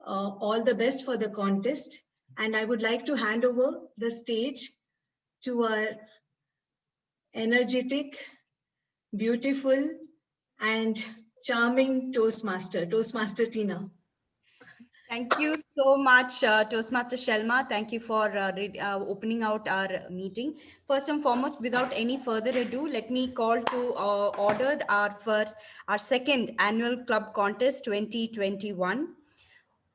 all the best for the contest. And I would like to hand over the stage to our energetic, beautiful, and charming Toastmaster Tina. Thank you so much, Toastmaster Shelma. Thank you for opening out our meeting. First and foremost, without any further ado, let me call to order our second annual club contest 2021.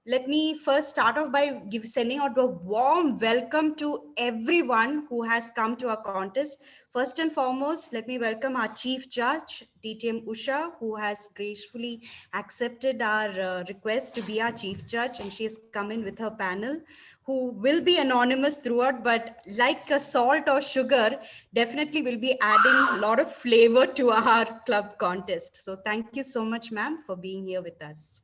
Let me first start off by sending out a warm welcome to everyone who has come to our contest. First and foremost, let me welcome our Chief Judge, DTM Usha, who has gracefully accepted our request to be our Chief Judge, and she has come in with her panel, who will be anonymous throughout, but like a salt or sugar, definitely will be adding a lot of flavor to our club contest. So thank you so much, ma'am, for being here with us.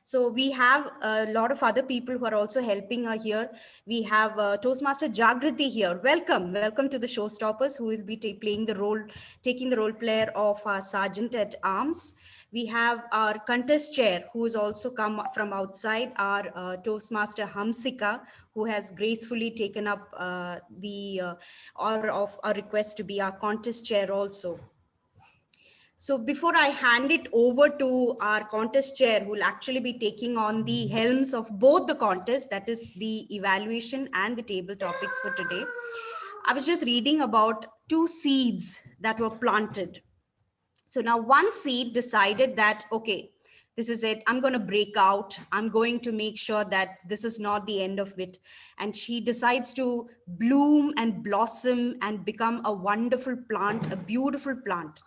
So we have a lot of other people who are also helping her here. We have Toastmaster Jagriti here. Welcome to the showstoppers, who will be taking the role player of our Sergeant at Arms. We have our contest chair, who has also come from outside, our Toastmaster Hamsika, who has gracefully taken up the honor of a request to be our contest chair also. So before I hand it over to our contest chair, who will actually be taking on the helms of both the contests, that is the evaluation and the table topics for today, I was just reading about two seeds that were planted. So now one seed decided that, okay, this is it. I'm going to break out. I'm going to make sure that this is not the end of it. And she decides to bloom and blossom and become a wonderful plant, a beautiful plant.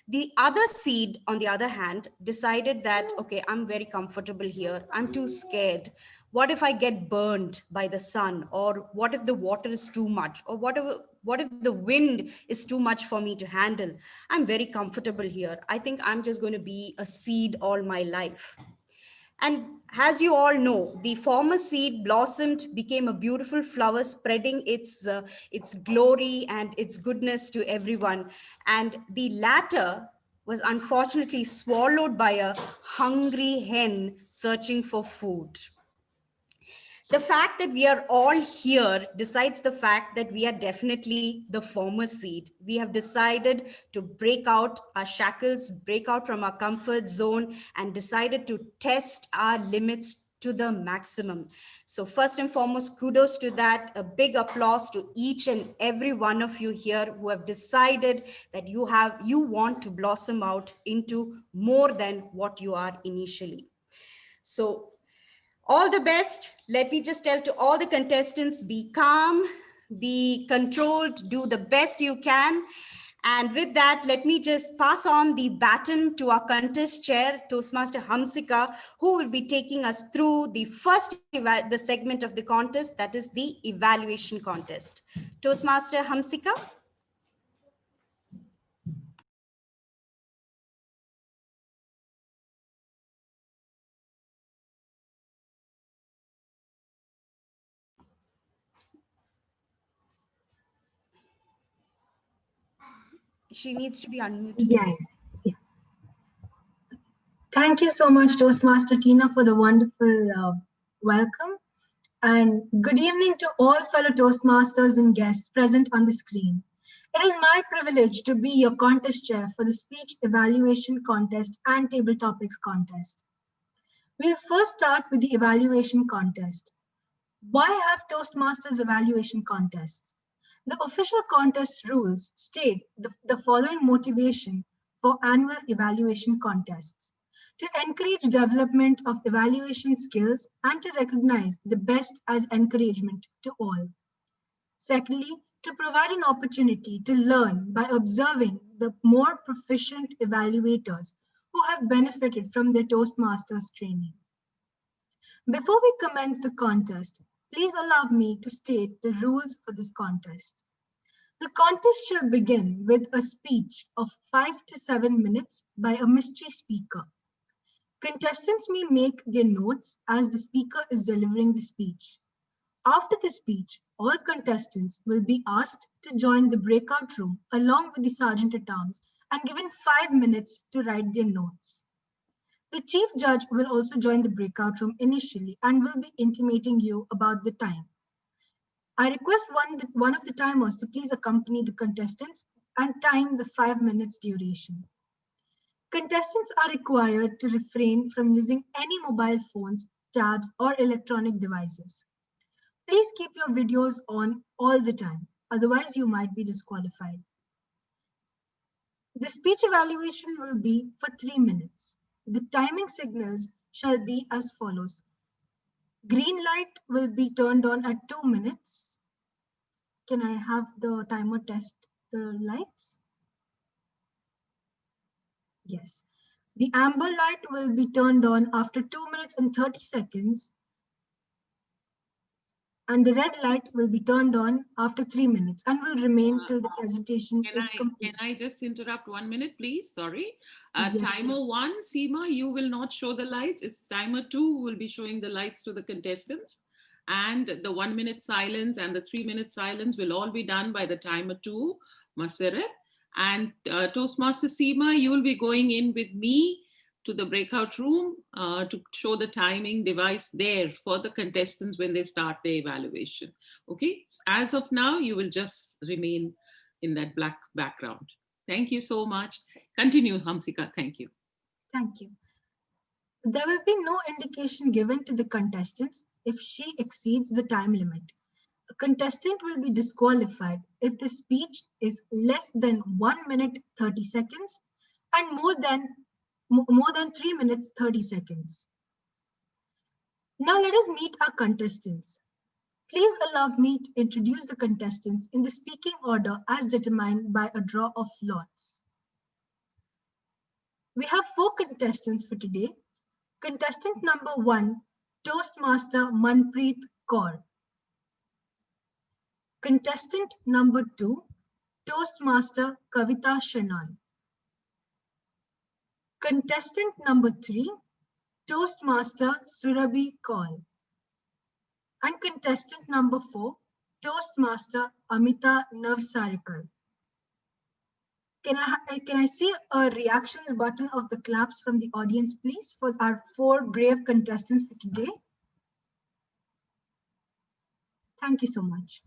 The other seed, on the other hand, decided that, okay, I'm very comfortable here. I'm too scared. What if I get burned by the sun? Or what if the water is too much? Or what if the wind is too much for me to handle? I'm very comfortable here. I think I'm just going to be a seed all my life. And as you all know, the former seed blossomed, became a beautiful flower, spreading its glory and its goodness to everyone. And the latter was unfortunately swallowed by a hungry hen searching for food. The fact that we are all here decides the fact that we are definitely the former seed. We have decided to break out our shackles, break out from our comfort zone, and decided to test our limits to the maximum. So first and foremost, kudos to that. A big applause to each and every one of you here who have decided that you want to blossom out into more than what you are initially. So all the best. Let me just tell to all the contestants, be calm, be controlled, do the best you can. And with that, let me just pass on the baton to our contest chair, Toastmaster Hamsika, who will be taking us through the the segment of the contest, that is the evaluation contest. Toastmaster Hamsika. She needs to be unmuted. Yeah. Thank you so much, Toastmaster Tina, for the wonderful welcome. And good evening to all fellow Toastmasters and guests present on the screen. It is my privilege to be your contest chair for the speech evaluation contest and table topics contest. We'll first start with the evaluation contest. Why have Toastmasters evaluation contests? The official contest rules state the following motivation for annual evaluation contests: to encourage development of evaluation skills and to recognize the best as encouragement to all. Secondly, to provide an opportunity to learn by observing the more proficient evaluators who have benefited from their Toastmasters training. Before we commence the contest, please allow me to state the rules for this contest. The contest shall begin with a speech of 5 to 7 minutes by a mystery speaker. Contestants may make their notes as the speaker is delivering the speech. After the speech, all contestants will be asked to join the breakout room along with the Sergeant at Arms and given 5 minutes to write their notes. The chief judge will also join the breakout room initially and will be intimating you about the time. I request one of the timers to please accompany the contestants and time the 5 minutes duration. Contestants are required to refrain from using any mobile phones, tabs, or electronic devices. Please keep your videos on all the time, otherwise you might be disqualified. The speech evaluation will be for 3 minutes. The timing signals shall be as follows. Green light will be turned on at 2 minutes. Can I have the timer test the lights? Yes. The amber light will be turned on after 2 minutes and 30 seconds. And the red light will be turned on after 3 minutes and will remain till the presentation is complete. Can I just interrupt 1 minute, please? Sorry. Yes, Timer 1, Seema, you will not show the lights. It's timer 2 who will be showing the lights to the contestants. And the 1 minute silence and the 3 minute silence will all be done by the timer 2, Maseret. And Toastmaster Seema, you will be going in with me to the breakout room to show the timing device there for the contestants when they start their evaluation. Okay, as of now, you will just remain in that black background. Thank you so much. Continue, Hamsika. Thank you. Thank you. There will be no indication given to the contestants if she exceeds the time limit. A contestant will be disqualified if the speech is less than 1 minute 30 seconds and more than 3 minutes 30 seconds. Now let us meet our contestants. Please allow me to introduce the contestants in the speaking order as determined by a draw of lots. We have 4 contestants for today. Contestant number 1, Toastmaster Manpreet Kaur. Contestant number 2, Toastmaster Kavita Shenoy. Contestant number 3, Toastmaster Surabhi Kaul. And contestant number 4, Toastmaster Amita Navsarikar. Can I see a reactions button of the claps from the audience, please, for our 4 brave contestants for today? Thank you so much.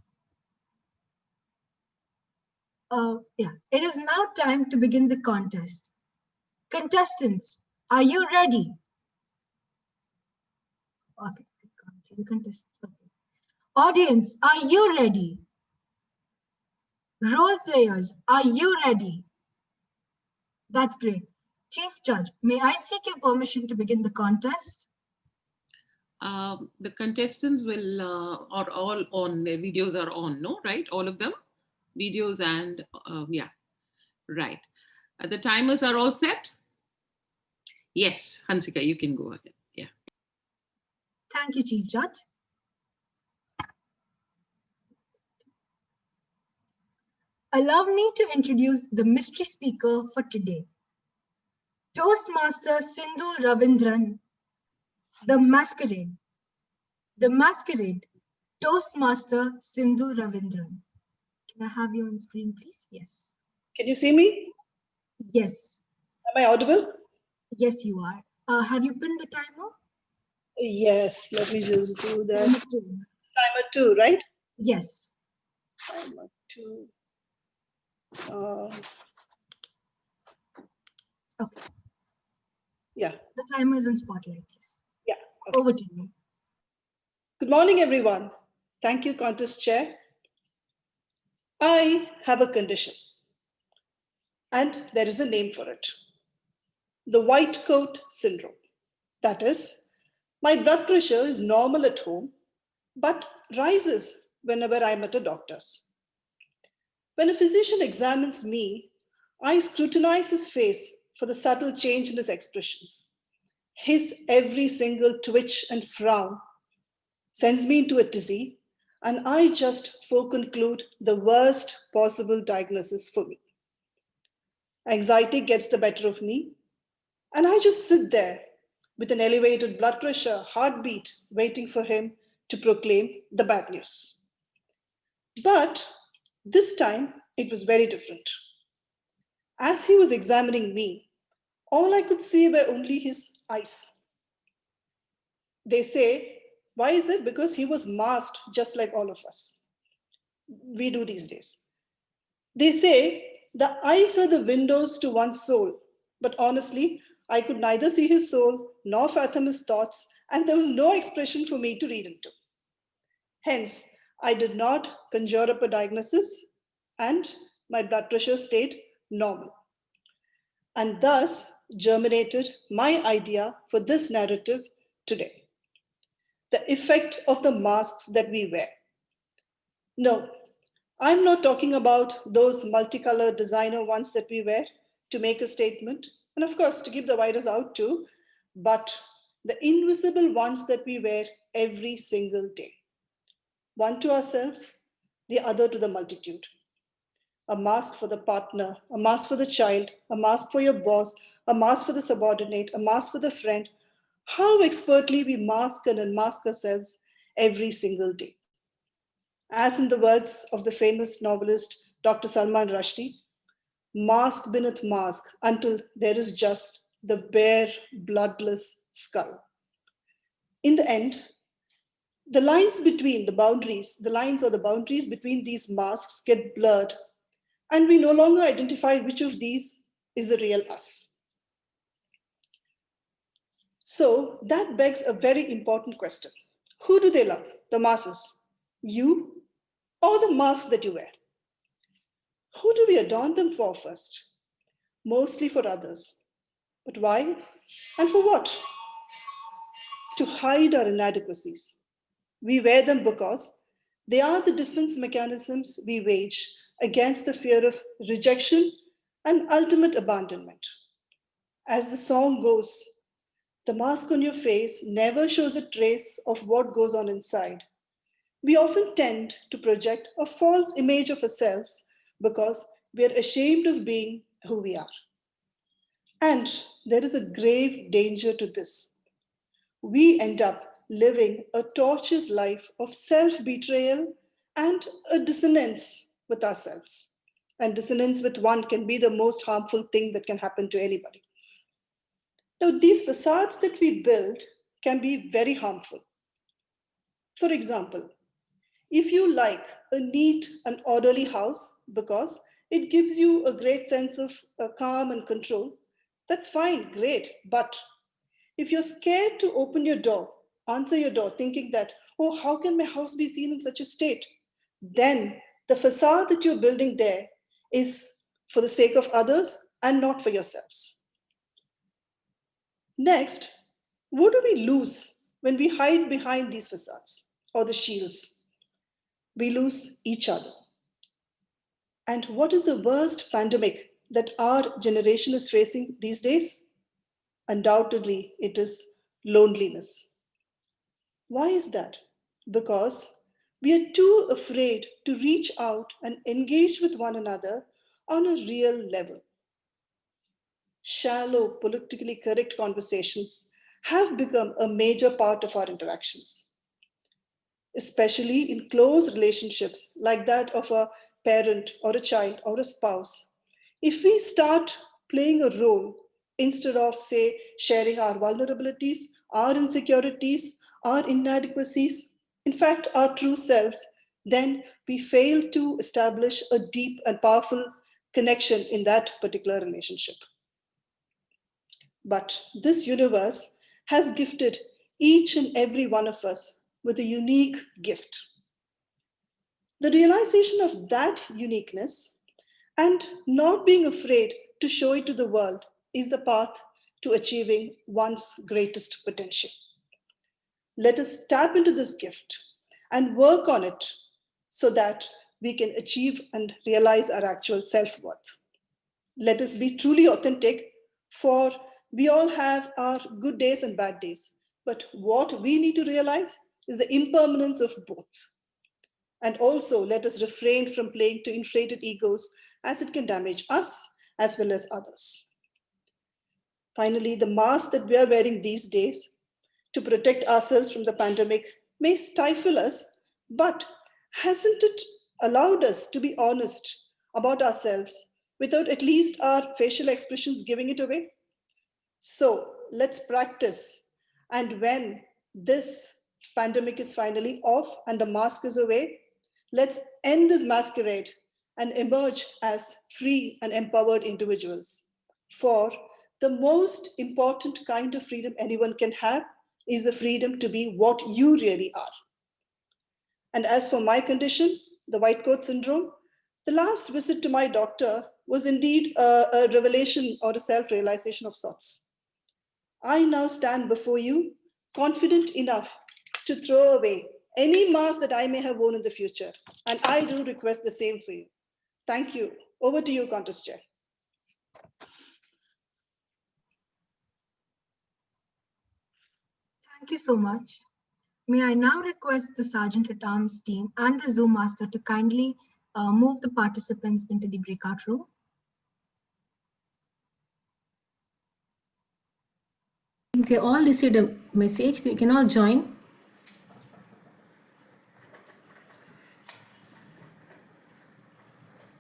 It is now time to begin the contest. Contestants, are you ready? Okay, I can't see the contestants. Okay. Audience, are you ready? Role players, are you ready? That's great. Chief Judge, may I seek your permission to begin the contest? The contestants will are all on, their videos are on, no, right? All of them? Videos and, yeah, right. The timers are all set? Yes, Hansika, you can go ahead. Yeah. Thank you, Chief Judge. Allow me to introduce the mystery speaker for today. Toastmaster Sindhu Ravindran, the Masquerade. The Masquerade, Toastmaster Sindhu Ravindran. Can I have you on screen, please? Yes. Can you see me? Yes. Am I audible? Yes, you are. Have you pinned the timer? Yes, let me just do that. Timer 2. Timer 2, right? Yes. Timer 2. Okay. Yeah. The timer is on spotlight. Yes. Yeah. Okay. Over to you. Good morning, everyone. Thank you, contest chair. I have a condition, and there is a name for it. The white coat syndrome. That is, my blood pressure is normal at home, but rises whenever I'm at a doctor's. When a physician examines me, I scrutinize his face for the subtle change in his expressions. His every single twitch and frown sends me into a tizzy, and I just foreconclude the worst possible diagnosis for me. Anxiety gets the better of me, and I just sit there with an elevated blood pressure, heartbeat, waiting for him to proclaim the bad news. But this time, it was very different. As he was examining me, all I could see were only his ice. They say, why is it? Because he was masked just like all of us. We do these days. They say the eyes are the windows to one's soul. But honestly, I could neither see his soul nor fathom his thoughts, and there was no expression for me to read into. Hence, I did not conjure up a diagnosis, and my blood pressure stayed normal. And thus germinated my idea for this narrative today: the effect of the masks that we wear. No, I'm not talking about those multicolored designer ones that we wear to make a statement, and of course to keep the virus out too, but the invisible ones that we wear every single day. One to ourselves, the other to the multitude. A mask for the partner, a mask for the child, a mask for your boss, a mask for the subordinate, a mask for the friend. How expertly we mask and unmask ourselves every single day. As in the words of the famous novelist Dr. Salman Rushdie, mask beneath mask until there is just the bare, bloodless skull. In the end, the lines between the boundaries, the lines or the boundaries between these masks get blurred, and we no longer identify which of these is the real us. So that begs a very important question. Who do they love? The masses? You or the mask that you wear? Who do we adorn them for first? Mostly for others. But why and for what? To hide our inadequacies. We wear them because they are the defense mechanisms we wage against the fear of rejection and ultimate abandonment. As the song goes, the mask on your face never shows a trace of what goes on inside. We often tend to project a false image of ourselves because we are ashamed of being who we are. And there is a grave danger to this. We end up living a tortuous life of self-betrayal and a dissonance with ourselves. And dissonance with one can be the most harmful thing that can happen to anybody. Now, these facades that we build can be very harmful. For example, if you like a neat and orderly house because it gives you a great sense of calm and control, that's fine, great. But if you're scared to open your door, answer your door, thinking that, oh, how can my house be seen in such a state? Then the facade that you're building there is for the sake of others and not for yourselves. Next, what do we lose when we hide behind these facades or the shields? We lose each other. And what is the worst pandemic that our generation is facing these days? Undoubtedly, it is loneliness. Why is that? Because we are too afraid to reach out and engage with one another on a real level. Shallow, politically correct conversations have become a major part of our interactions, especially in close relationships like that of a parent or a child or a spouse. If we start playing a role instead of, say, sharing our vulnerabilities, our insecurities, our inadequacies, in fact, our true selves, then we fail to establish a deep and powerful connection in that particular relationship. But this universe has gifted each and every one of us with a unique gift. The realization of that uniqueness and not being afraid to show it to the world is the path to achieving one's greatest potential. Let us tap into this gift and work on it so that we can achieve and realize our actual self-worth. Let us be truly authentic, for we all have our good days and bad days. But what we need to realize is the impermanence of both. And also, let us refrain from playing to inflated egos, as it can damage us as well as others. Finally, the mask that we are wearing these days to protect ourselves from the pandemic may stifle us, but hasn't it allowed us to be honest about ourselves without at least our facial expressions giving it away? So let's practice. And when this pandemic is finally off and the mask is away, let's end this masquerade and emerge as free and empowered individuals. For the most important kind of freedom anyone can have is the freedom to be what you really are. And as for my condition, the white coat syndrome, the last visit to my doctor was indeed a revelation or a self realization of sorts. I now stand before you confident enough to throw away any mask that I may have worn in the future. And I do request the same for you. Thank you. Over to you, Contest Chair. Thank you so much. May I now request the Sergeant at Arms team and the Zoom Master to kindly move the participants into the breakout room. They all received a message, so you can all join.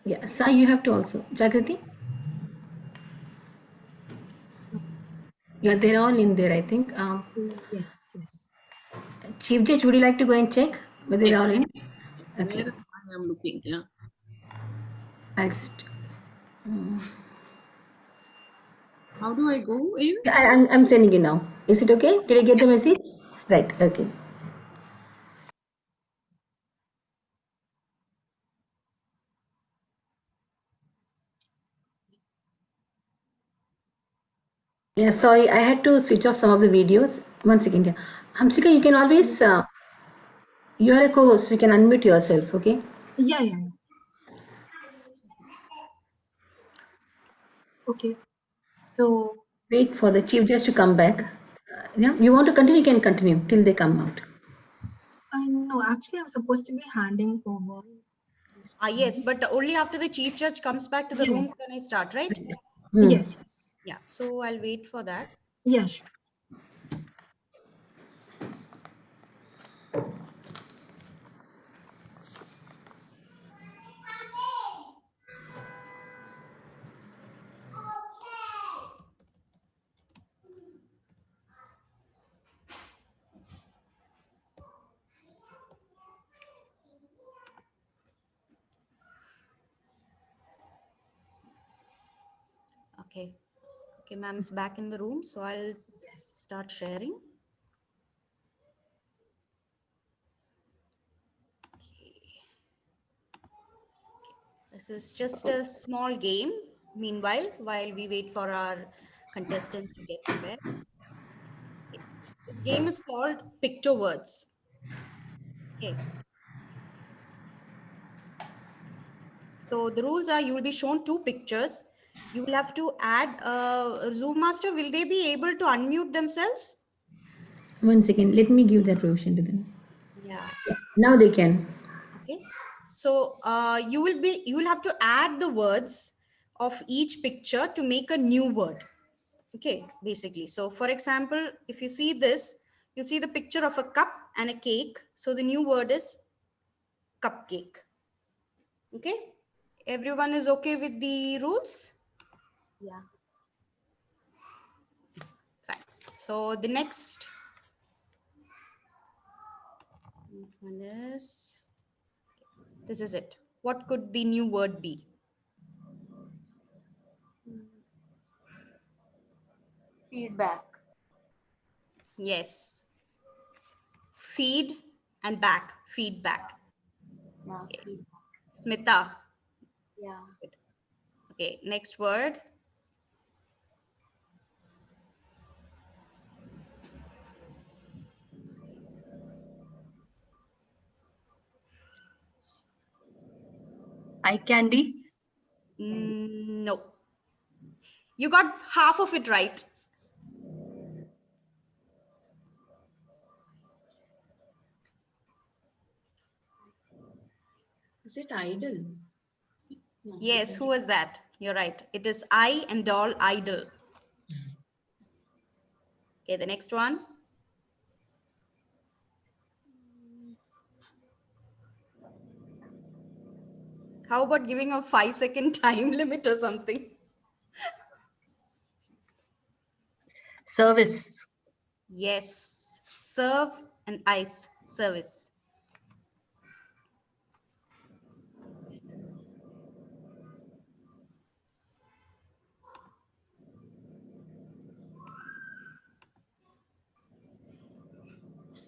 Yeah, Sai, you have to also. Jagrati? Yeah, they're all in there, I think. Yes, yes. Chief Judge, would you like to go and check whether they're Yes. all in? It's Okay. where I am looking. Yeah. I'll just. How do I go in? I'm sending you now. Is it okay? Did I get the message? Right, okay. Yeah, sorry, I had to switch off some of the videos. 1 second. Yeah. Hamsika, you can always, you are a co-host, so you can unmute yourself, okay? Yeah. Okay. So, Wait for the chief judge to come back. Yeah, you want to continue, you can continue till they come out. no, actually, I'm supposed to be handing over. Yes, but only after the chief judge comes back to the Yeah. room can I start, right? Yes. Yeah, so I'll wait for that. Yes. Okay. Okay, ma'am is back in the room, so I'll start sharing. This is just a small game. Meanwhile, while we wait for our contestants to get prepared. Okay. This game is called Picto Words. Okay. So the rules are you will be shown two pictures. You will have to add Zoom Master. Will they be able to unmute themselves? 1 second, let me give that permission to them. Yeah. Now they can. Okay. So you will have to add the words of each picture to make a new word. Okay, basically. So for example, if you see this, you see the picture of a cup and a cake. So the new word is cupcake. Okay. Everyone is okay with the rules? Yeah. Fine. So the next one is, this is it. What could the new word be? Feedback. Yes. Feed and back. Feedback. Yeah, Okay. feedback. Smita. Yeah. Okay. Next word. Eye candy. No. You got half of it right. Is it idle? No. Yes, who was that? You're right. It is I and doll idol. Okay, the next one. How about giving a 5-second time limit or something? Service. Yes. Serve and ice. Service.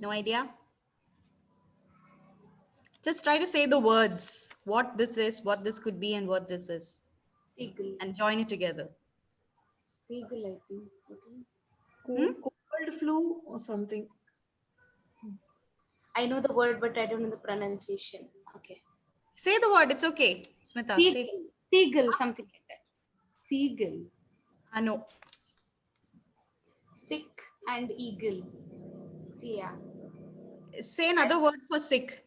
No idea? Just try to say the words. What this is, what this could be, and what this is. Seagull. And join it together. Seagull, I think. What is it? Cold flu or something. I know the word, but I don't know the pronunciation. Okay. Say the word. It's okay. Smita. Say. Seagull. Seagull, something like that. Seagull. No. Sick and eagle. Yeah. Say another word for sick.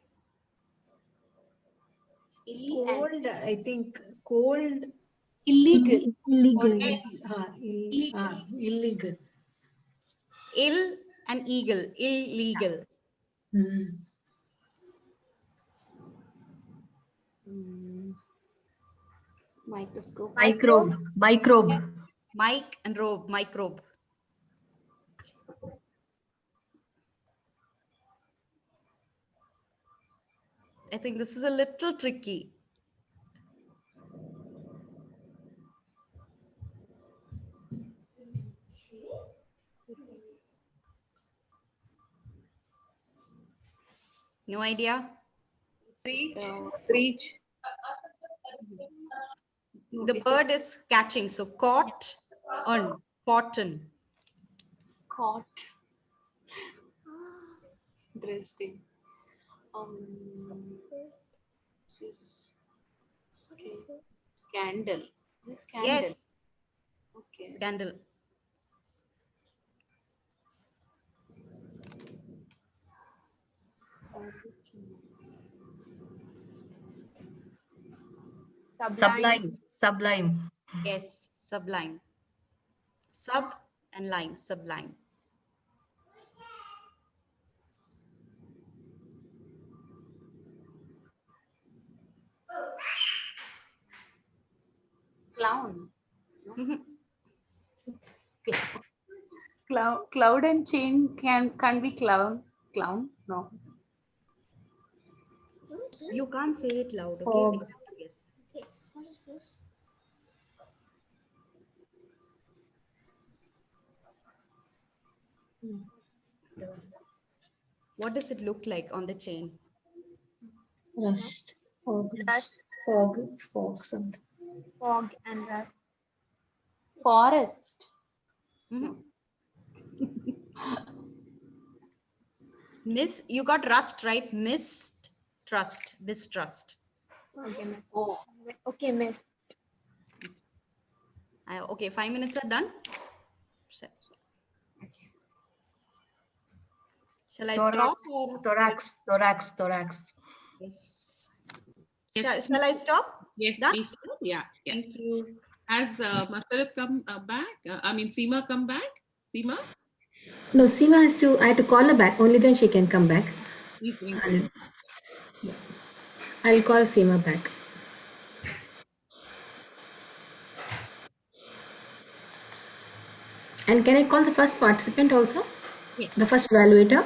Illy and Cold, I think. Cold. illegal. Illegal. Yes. Illegal. Ill and eagle. Illegal. Microscope. Microbe. Microbe. Mic and robe. Microbe. I think this is a little tricky. No idea? Breach. The bird is catching. So caught on cotton. Caught. Interesting. Okay. Scandal. This scandal. Yes. Okay. Scandal. Sublime. Sublime. Yes. Sublime. Sub and lime. Sublime. Clown. Cloud and chain can be clown. Clown? No. You can't say it loud. Okay. Fog. Yes. What is this? What does it look like on the chain? Rust. Fog. Fog. Fog. Something. Fog and rust. Forest. You got rust, right? Mistrust. Mistrust. Okay, miss. Oh. Okay, miss. Okay, 5 minutes are done. Shall I stop? Or? Thorax. Thorax. Thorax. Yes. Yes. Shall I stop? Yes, Done? please. Yeah. Yeah. Thank you. Has Masarat come back? Seema come back? Seema? No, Seema has to, I have to call her back. Only then she can come back. Please bring I'll call Seema back. And can I call the first participant also? Yes. The first evaluator?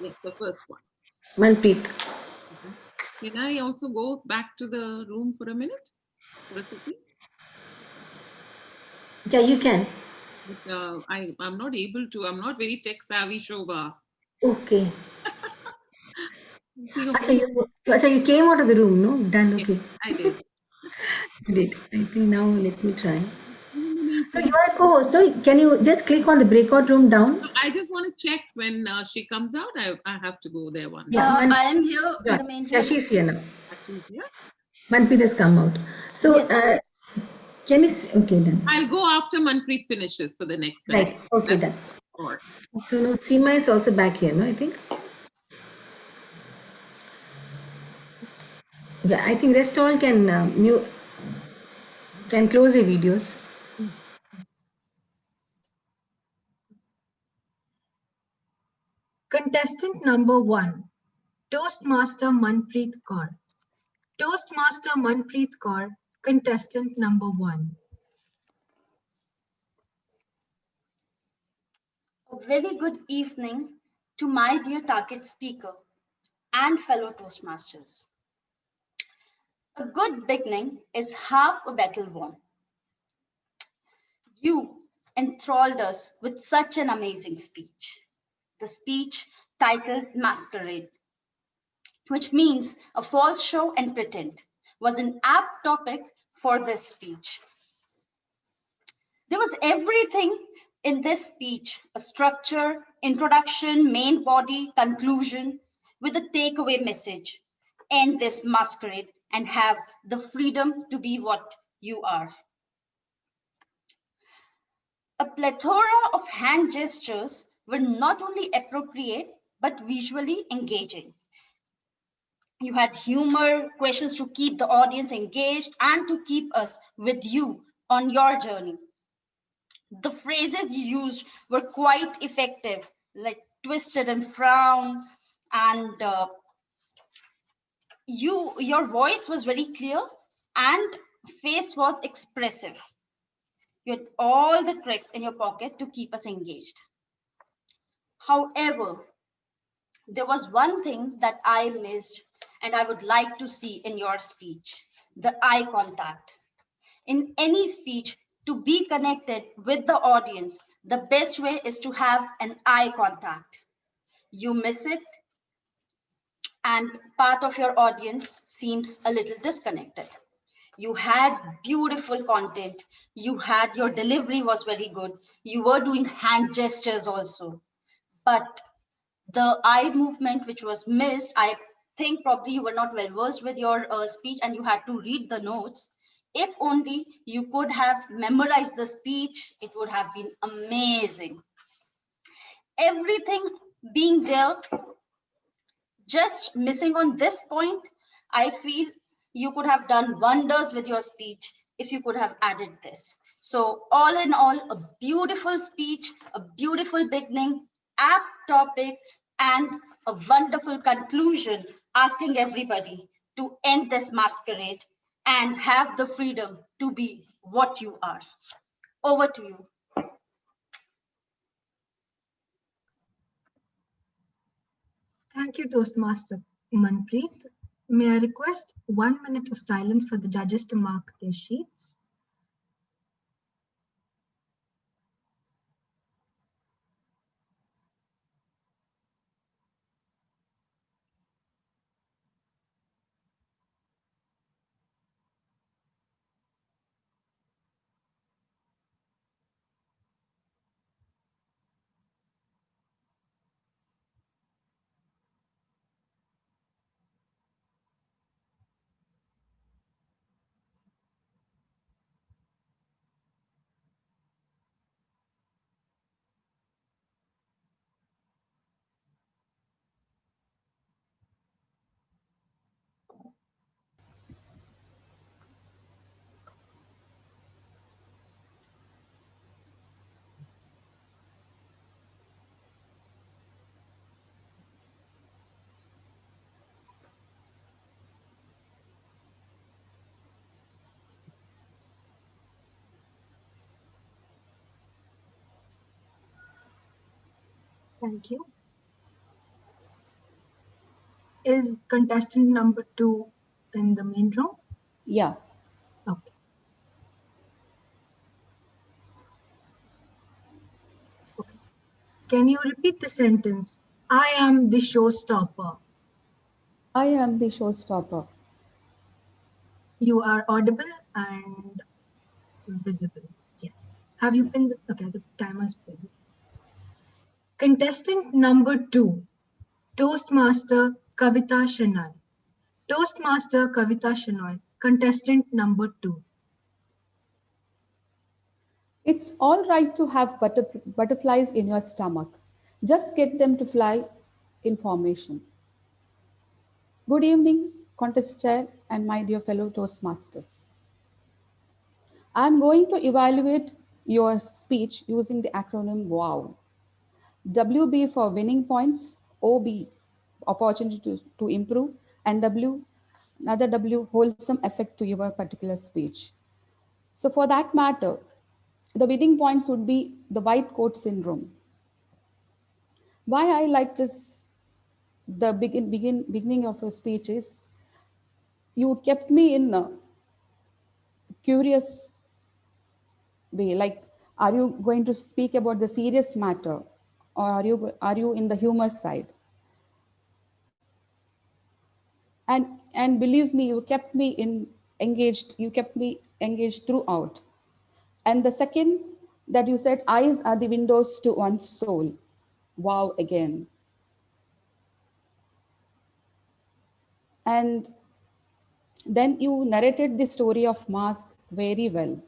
Yes, the first one. Manpreet. Can I also go back to the room for a minute? Yeah, you can. But, I'm not able to. I'm not very tech savvy, Shobha. Okay. Acha, you came out of the room, no? Done, Yes, okay. I did. You did. I think now let me try. No, you are a co-host, no? Can you just click on the breakout room down? I just want to check when she comes out. I have to go there once. Yeah, I am here in the main yeah, room. she's here now. Yeah. Manpreet has come out. So, Yes. can you okay, done. I'll go after Manpreet finishes for the next Right, contest. okay, That's done. all. So now Seema is also back here, no, I think? Yeah, I think rest all can mute, can close the videos. Contestant number 1, Toastmaster Manpreet Kaur. Toastmaster Manpreet Kaur, contestant number 1. A very good evening to my dear target speaker and fellow Toastmasters. A good beginning is half a battle won. You enthralled us with such an amazing speech. The speech titled Masquerade, which means a false show and pretend, was an apt topic for this speech. There was everything in this speech: a structure, introduction, main body, conclusion, with a takeaway message. End this masquerade and have the freedom to be what you are. A plethora of hand gestures were not only appropriate, but visually engaging. You had humor, questions to keep the audience engaged and to keep us with you on your journey. The phrases you used were quite effective, like twisted and frown, and your voice was very clear and face was expressive. You had all the tricks in your pocket to keep us engaged. However, there was one thing that I missed and I would like to see in your speech: the eye contact. In any speech, to be connected with the audience, the best way is to have an eye contact. You miss it, and part of your audience seems a little disconnected. You had beautiful content. Your delivery was very good. You were doing hand gestures also. But the eye movement, which was missed, I think probably you were not well versed with your speech and you had to read the notes. If only you could have memorized the speech, it would have been amazing. Everything being there, just missing on this point, I feel you could have done wonders with your speech if you could have added this. So all in all, a beautiful speech, a beautiful beginning, apt topic, and a wonderful conclusion, asking everybody to end this masquerade and have the freedom to be what you are. Over to you. Thank you, Toastmaster Manpreet. May I request 1 minute of silence for the judges to mark their sheets? Thank you. Is contestant number 2 in the main room? Yeah. Okay. Okay. Can you repeat the sentence? I am the showstopper. I am the showstopper. You are audible and visible. Yeah. Have you pinned? Okay, the timer's pinned. Contestant number 2, Toastmaster Kavita Shenoy. Toastmaster Kavita Shenoy, contestant number 2. It's all right to have butterflies in your stomach. Just get them to fly in formation. Good evening, contest chair and my dear fellow Toastmasters. I'm going to evaluate your speech using the acronym WOW. WB for winning points, OB, opportunity to improve, and W, another W, wholesome effect to your particular speech. So for that matter, the winning points would be the white coat syndrome. Why I like this, the beginning of your speech is, you kept me in a curious way. Like, are you going to speak about the serious matter, or are you in the humor side? And believe me, you kept me engaged. You kept me engaged throughout. And the second that you said, eyes are the windows to one's soul. Wow, again. And then you narrated the story of mask very well.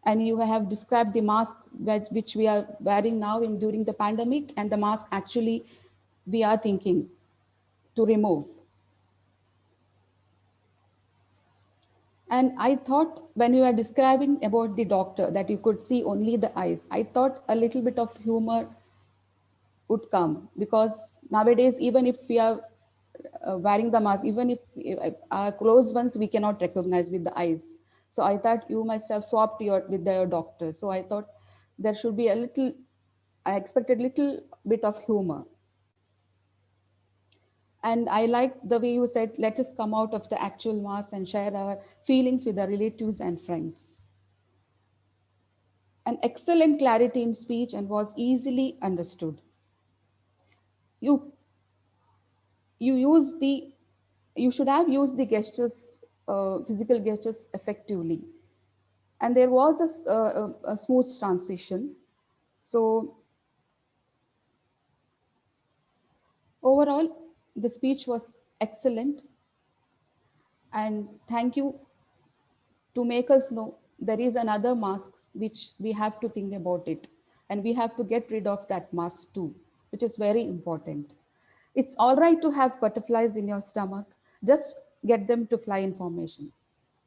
And you have described the mask which we are wearing now during the pandemic, and the mask actually we are thinking to remove. And I thought when you were describing about the doctor that you could see only the eyes, I thought a little bit of humor would come, because nowadays, even if we are wearing the mask, even if our close ones, we cannot recognize with the eyes. So I thought you must have swapped with your doctor. So I thought there should be I expected little bit of humor. And I liked the way you said, let us come out of the actual mask and share our feelings with our relatives and friends. An excellent clarity in speech and was easily understood. You should have used the gestures, physical gestures effectively. And there was a smooth transition. So overall, the speech was excellent. And thank you to make us know there is another mask which we have to think about it. And we have to get rid of that mask too, which is very important. It's all right to have butterflies in your stomach. Just get them to fly information.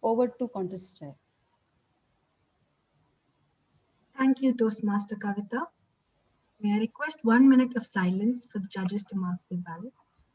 Over to contest chair. Thank you, Toastmaster Kavita. May I request 1 minute of silence for the judges to mark their ballots?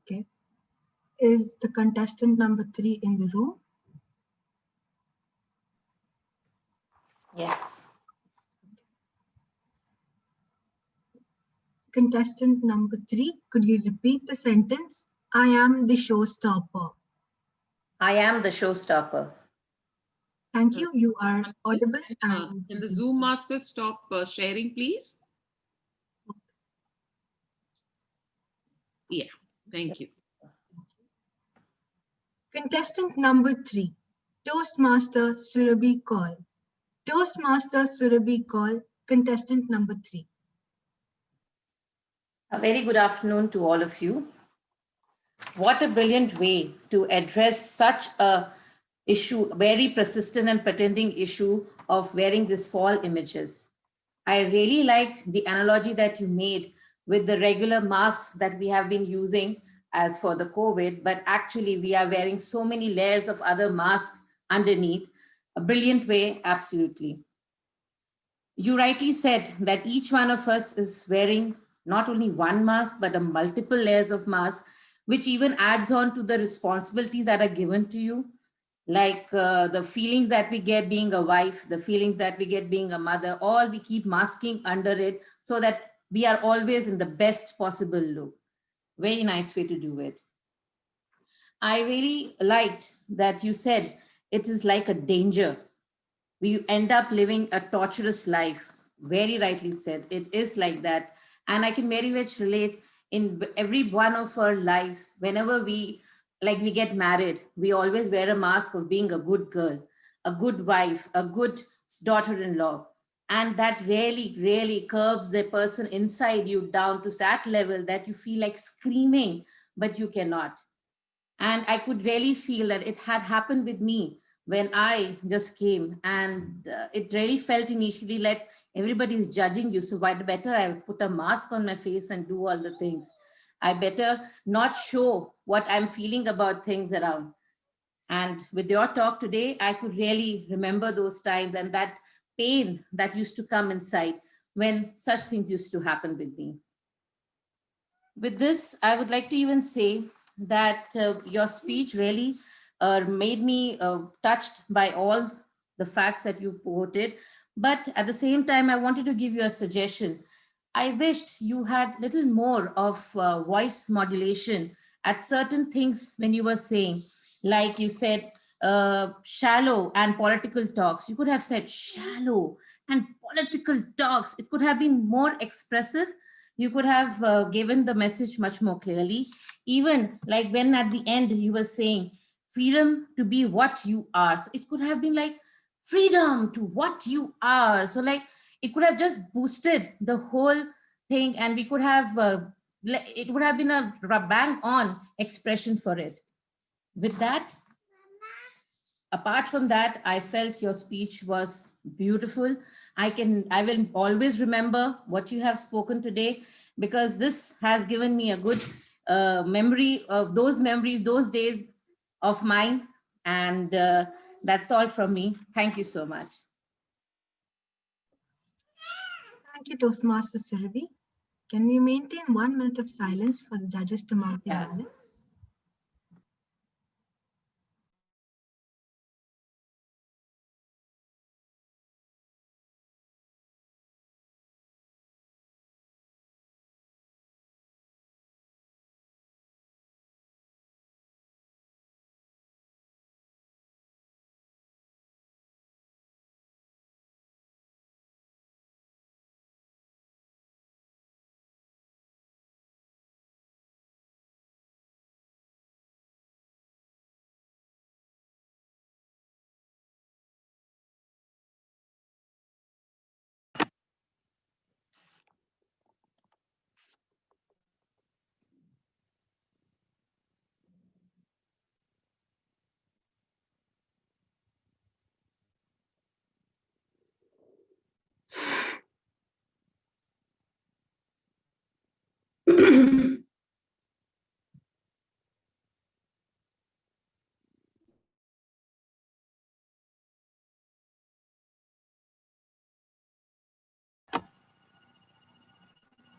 Okay. Is the contestant number 3 in the room? Yes. Contestant number 3, could you repeat the sentence? I am the showstopper. I am the showstopper. Thank you. You are audible. Can the Zoom master stop sharing, please? Yeah, thank you. Contestant number 3, Toastmaster Surabhi Kaul. Toastmaster Surabhi Kaul, contestant number 3. A very good afternoon to all of you. What a brilliant way to address such a issue, very persistent and pretending issue of wearing these fall images. I really liked the analogy that you made with the regular masks that we have been using as for the COVID, but actually we are wearing so many layers of other masks underneath. A brilliant way, absolutely. You rightly said that each one of us is wearing not only one mask, but a multiple layers of masks, which even adds on to the responsibilities that are given to you, like the feelings that we get being a wife, the feelings that we get being a mother, all we keep masking under it so that we are always in the best possible look. Very nice way to do it. I really liked that you said it is like a danger. We end up living a torturous life. Very rightly said. It is like that. And I can very much relate in every one of our lives. Whenever we get married, we always wear a mask of being a good girl, a good wife, a good daughter-in-law. And that really, really curbs the person inside you down to that level that you feel like screaming, but you cannot. And I could really feel that it had happened with me when I just came, and it really felt initially like everybody is judging you. So why better I would put a mask on my face and do all the things. I better not show what I'm feeling about things around. And with your talk today, I could really remember those times and that pain that used to come inside when such things used to happen with me. With this, I would like to even say that your speech really made me touched by all the facts that you quoted. But at the same time, I wanted to give you a suggestion. I wished you had little more of voice modulation at certain things when you were saying, like you said, shallow and political talks. You could have said shallow and political talks. It could have been more expressive. You could have given the message much more clearly. Even like when at the end you were saying freedom to be what you are. So it could have been like freedom to what you are. So like it could have just boosted the whole thing, and we could have, it would have been a bang on expression for it. With that, apart from that, I felt your speech was beautiful. I will always remember what you have spoken today, because this has given me a good memory of those memories, those days of mine. And that's all from me. Thank you so much. Thank you, Toastmaster Surabhi. Can we maintain 1 minute of silence for the judges to mark their ballots?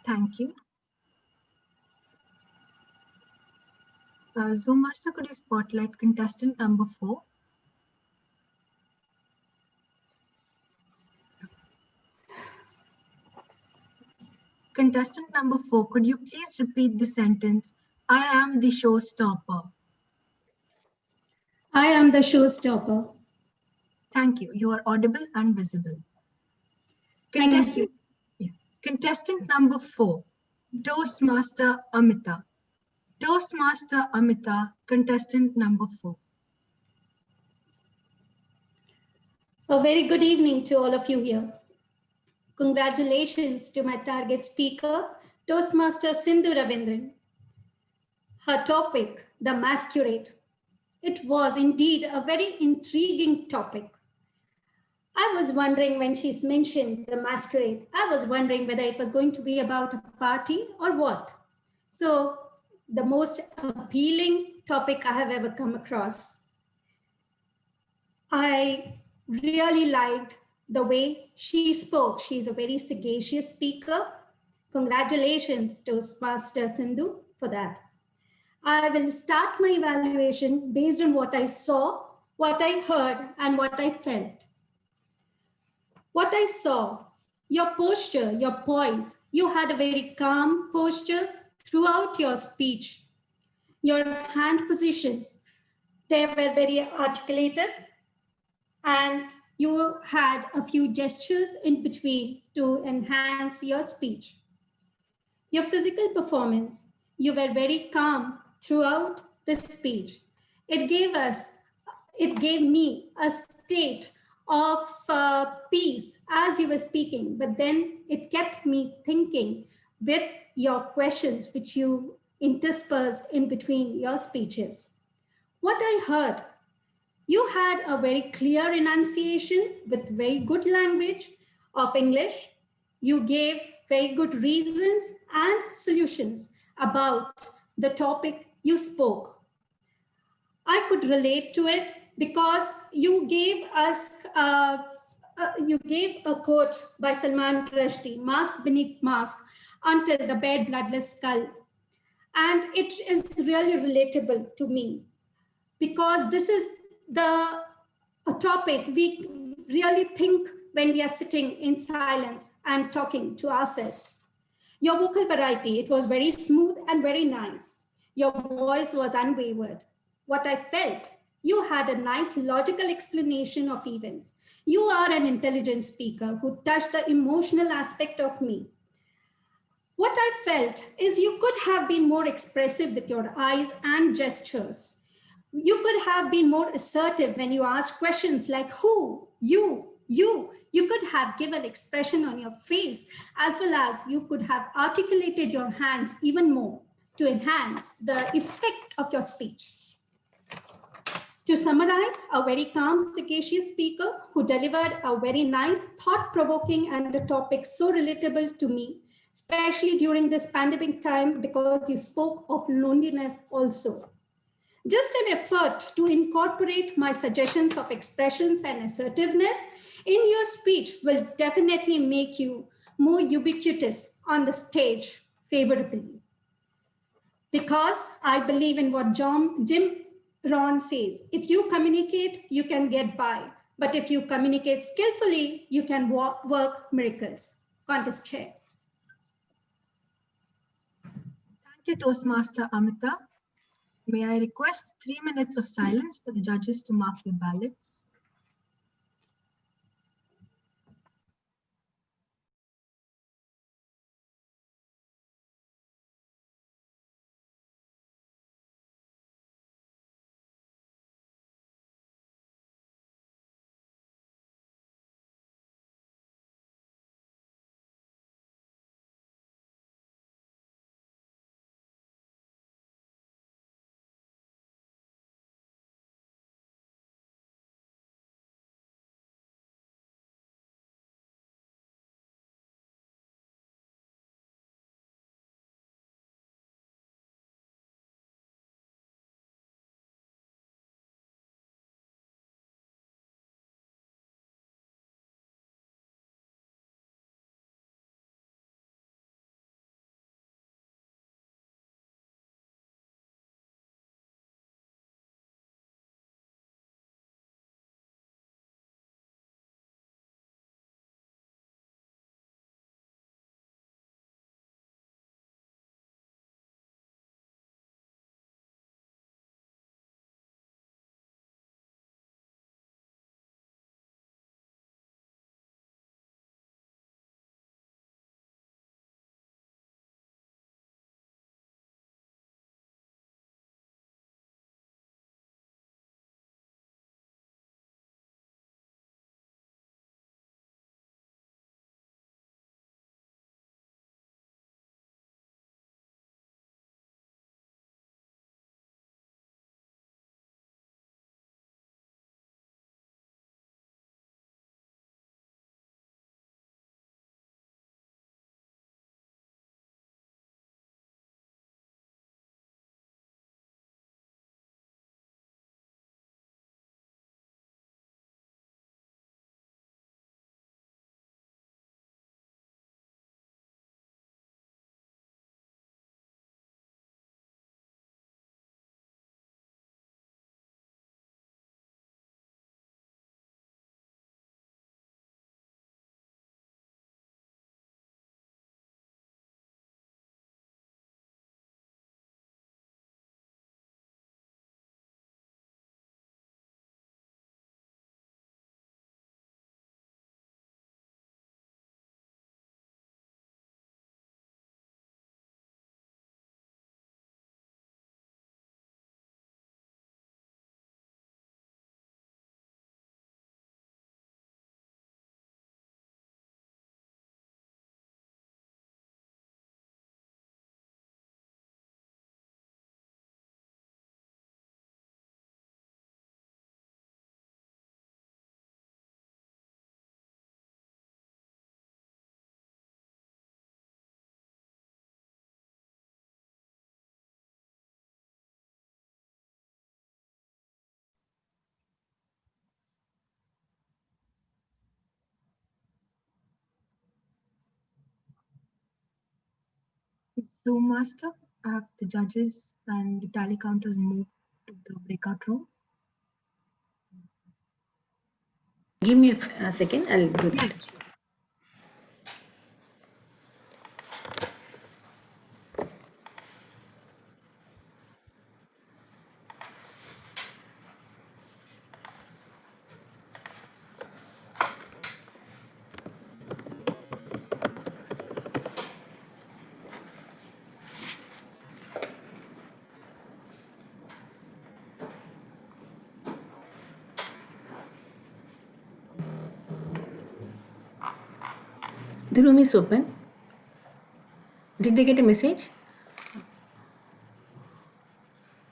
Thank you. Zoom Master, could you spotlight contestant number 4? Contestant number 4, could you please repeat the sentence, I am the showstopper? I am the showstopper. Thank you. You are audible and visible. Thank you. Contestant number 4, Toastmaster Amita. Toastmaster Amita, contestant number 4. A very good evening to all of you here. Congratulations to my target speaker, Toastmaster Sindhu Ravindran. Her topic, the masquerade. It was indeed a very intriguing topic. I was wondering when she's mentioned the masquerade, I was wondering whether it was going to be about a party or what. So the most appealing topic I have ever come across. I really liked the way she spoke. She's a very sagacious speaker. Congratulations, Toastmaster Sindhu, for that. I will start my evaluation based on what I saw, what I heard, and what I felt. What I saw, your posture, your poise, you had a very calm posture throughout your speech. Your hand positions, they were very articulated. and you had a few gestures in between to enhance your speech. Your physical performance, you were very calm throughout the speech. It gave me a state of peace as you were speaking, but then it kept me thinking with your questions, which you interspersed in between your speeches. What I heard, you had a very clear enunciation with very good language of English. You gave very good reasons and solutions about the topic you spoke. I could relate to it because you gave us, you gave a quote by Salman Rushdie, mask beneath mask, until the bare bloodless skull. And it is really relatable to me because this is a topic we really think when we are sitting in silence and talking to ourselves. Your vocal variety, it was very smooth and very nice. Your voice was unwavered. What I felt, you had a nice logical explanation of events. You are an intelligent speaker who touched the emotional aspect of me. What I felt is you could have been more expressive with your eyes and gestures. You could have been more assertive when you asked questions like who, you. You could have given expression on your face, as well as you could have articulated your hands even more to enhance the effect of your speech. To summarize, a very calm, sagacious speaker who delivered a very nice, thought-provoking and a topic so relatable to me, especially during this pandemic time because you spoke of loneliness also. Just an effort to incorporate my suggestions of expressions and assertiveness in your speech will definitely make you more ubiquitous on the stage favorably. Because I believe in what Jim Rohn says, if you communicate, you can get by. But if you communicate skillfully, you can work miracles. Contest chair. Thank you, Toastmaster Amita. May I request 3 minutes of silence for the judges to mark their ballots? Zoom master, have the judges and the tally counters move to the breakout room. Give me a second, I'll do that. Yes. The room is open. Did they get a message?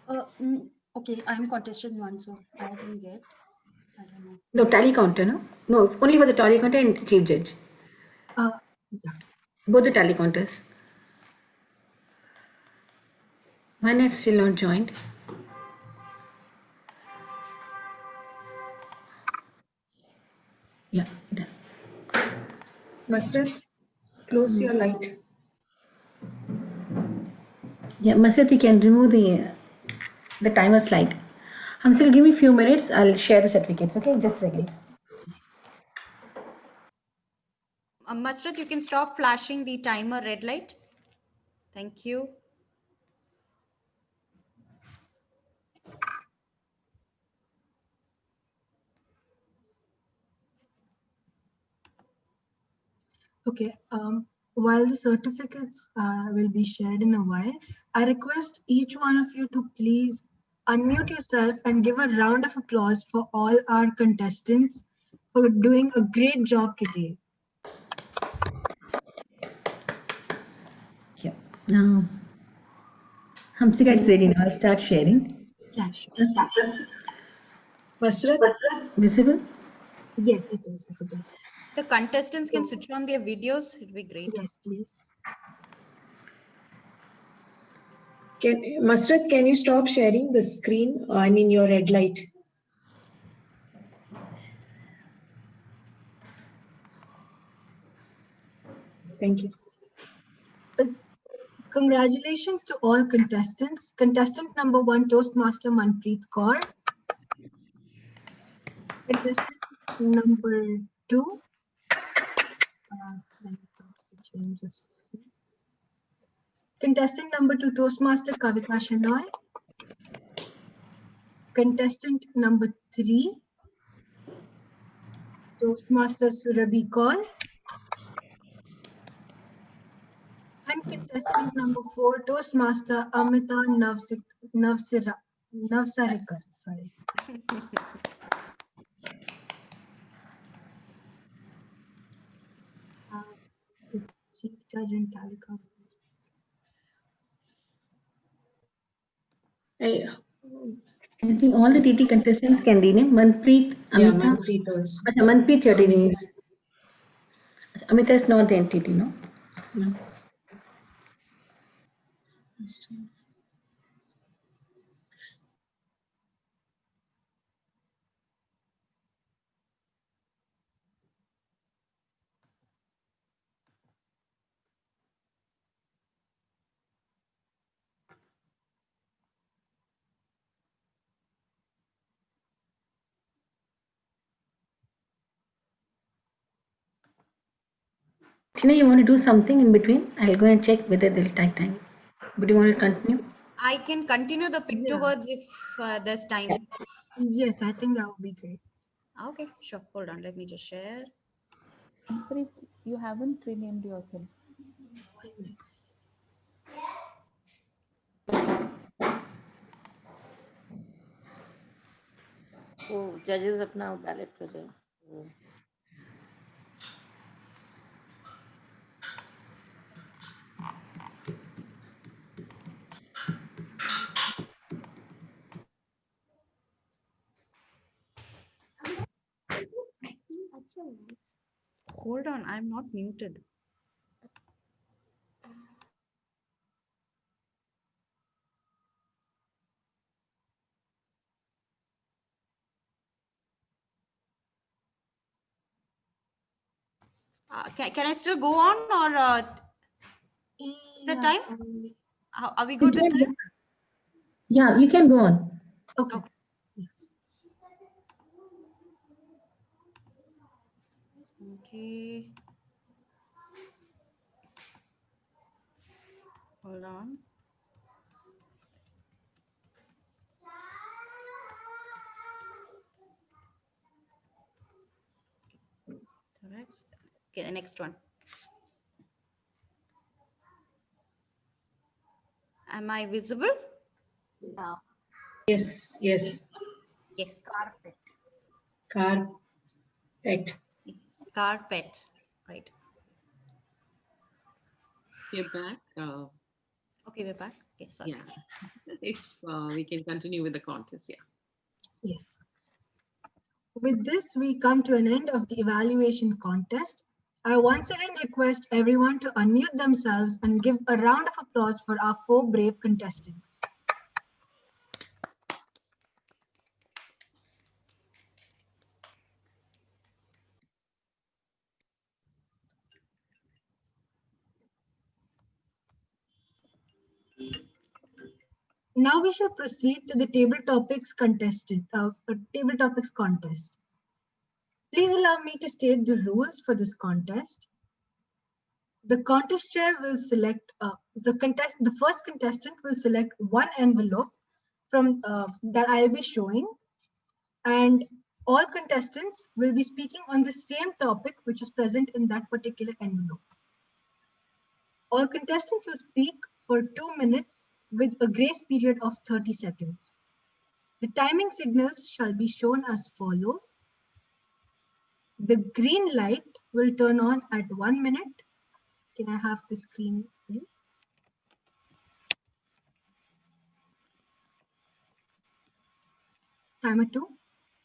Okay, I'm contestant 1, so I didn't get. I don't know. No, tally counter, no? No, only for the tally counter and chief judge. Yeah. Both the tally counters. One has still not joined. Yeah, done. Masrat, close your light. Yeah, Masrat, you can remove the timer slide. Hamsika, give me a few minutes. I'll share the certificates. Okay, just a second. Masrat, you can stop flashing the timer red light. Thank you. Okay. While the certificates will be shared in a while, I request each one of you to please unmute yourself and give a round of applause for all our contestants for doing a great job today. Yeah. Now, Hamsika, it's ready now. I'll start sharing. Yeah, sure. Masrat, Visible? Yes, it is visible. The contestants can switch on their videos. It'd be great. Yes, please. Masrat, can you stop sharing the screen? I mean your red light. Thank you. Congratulations to all contestants. Contestant number 1, Toastmaster Manpreet Kaur. Contestant number 2. Contestant number 2, Toastmaster Kavita Shenoy. Contestant number 3, Toastmaster Surabhi Kaur. And contestant number 4, Toastmaster Amita Navsarikar. Sorry. The chief judge and tally count. I think all the TT contestants can rename. Manpreet, Yeah, Amita. Manpreet was. Achha, Manpreet, you're renaming. Amita is not the entity, no? No. Tina, you want to do something in between? I'll go and check whether they'll take time. Would you want to continue? I can continue the picture words if there's time. Yes, I think that would be great. Okay, sure. Hold on. Let me just share. Manpreet, you haven't renamed yourself. Oh, judges अपना ballot कर रहे हैं. Oh. Hold on. I'm not muted. Can I still go on or? Is the time? Are we good with time? Yeah, you can go on. Okay. Okay. Hold on. Correct. Okay, the next one. Am I visible? Yes, yes. Yes. Carpet. Carpet. It's carpet. Right. We're back. Okay, we're back. Okay, sorry. Yeah. If we can continue with the contest, yeah. Yes. With this, we come to an end of the evaluation contest. I once again request everyone to unmute themselves and give a round of applause for our 4 brave contestants. Now we shall proceed to the table topics contest. Please allow me to state the rules for this contest. The contest chair will select the first contestant will select one envelope from that I will be showing, and all contestants will be speaking on the same topic which is present in that particular envelope. All contestants will speak for 2 minutes with a grace period of 30 seconds. The timing signals shall be shown as follows. The green light will turn on at 1 minute. Can I have the screen, please? Timer 2.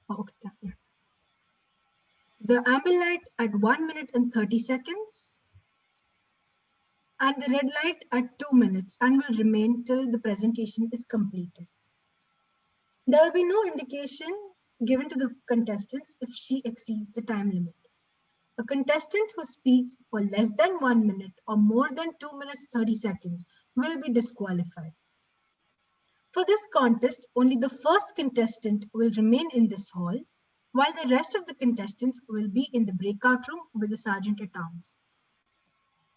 Oh, okay. Yeah. The amber light at 1 minute and 30 seconds. And the red light at 2 minutes and will remain till the presentation is completed. There will be no indication given to the contestants if she exceeds the time limit. A contestant who speaks for less than 1 minute or more than 2 minutes 30 seconds will be disqualified. For this contest, only the first contestant will remain in this hall, while the rest of the contestants will be in the breakout room with the sergeant at arms.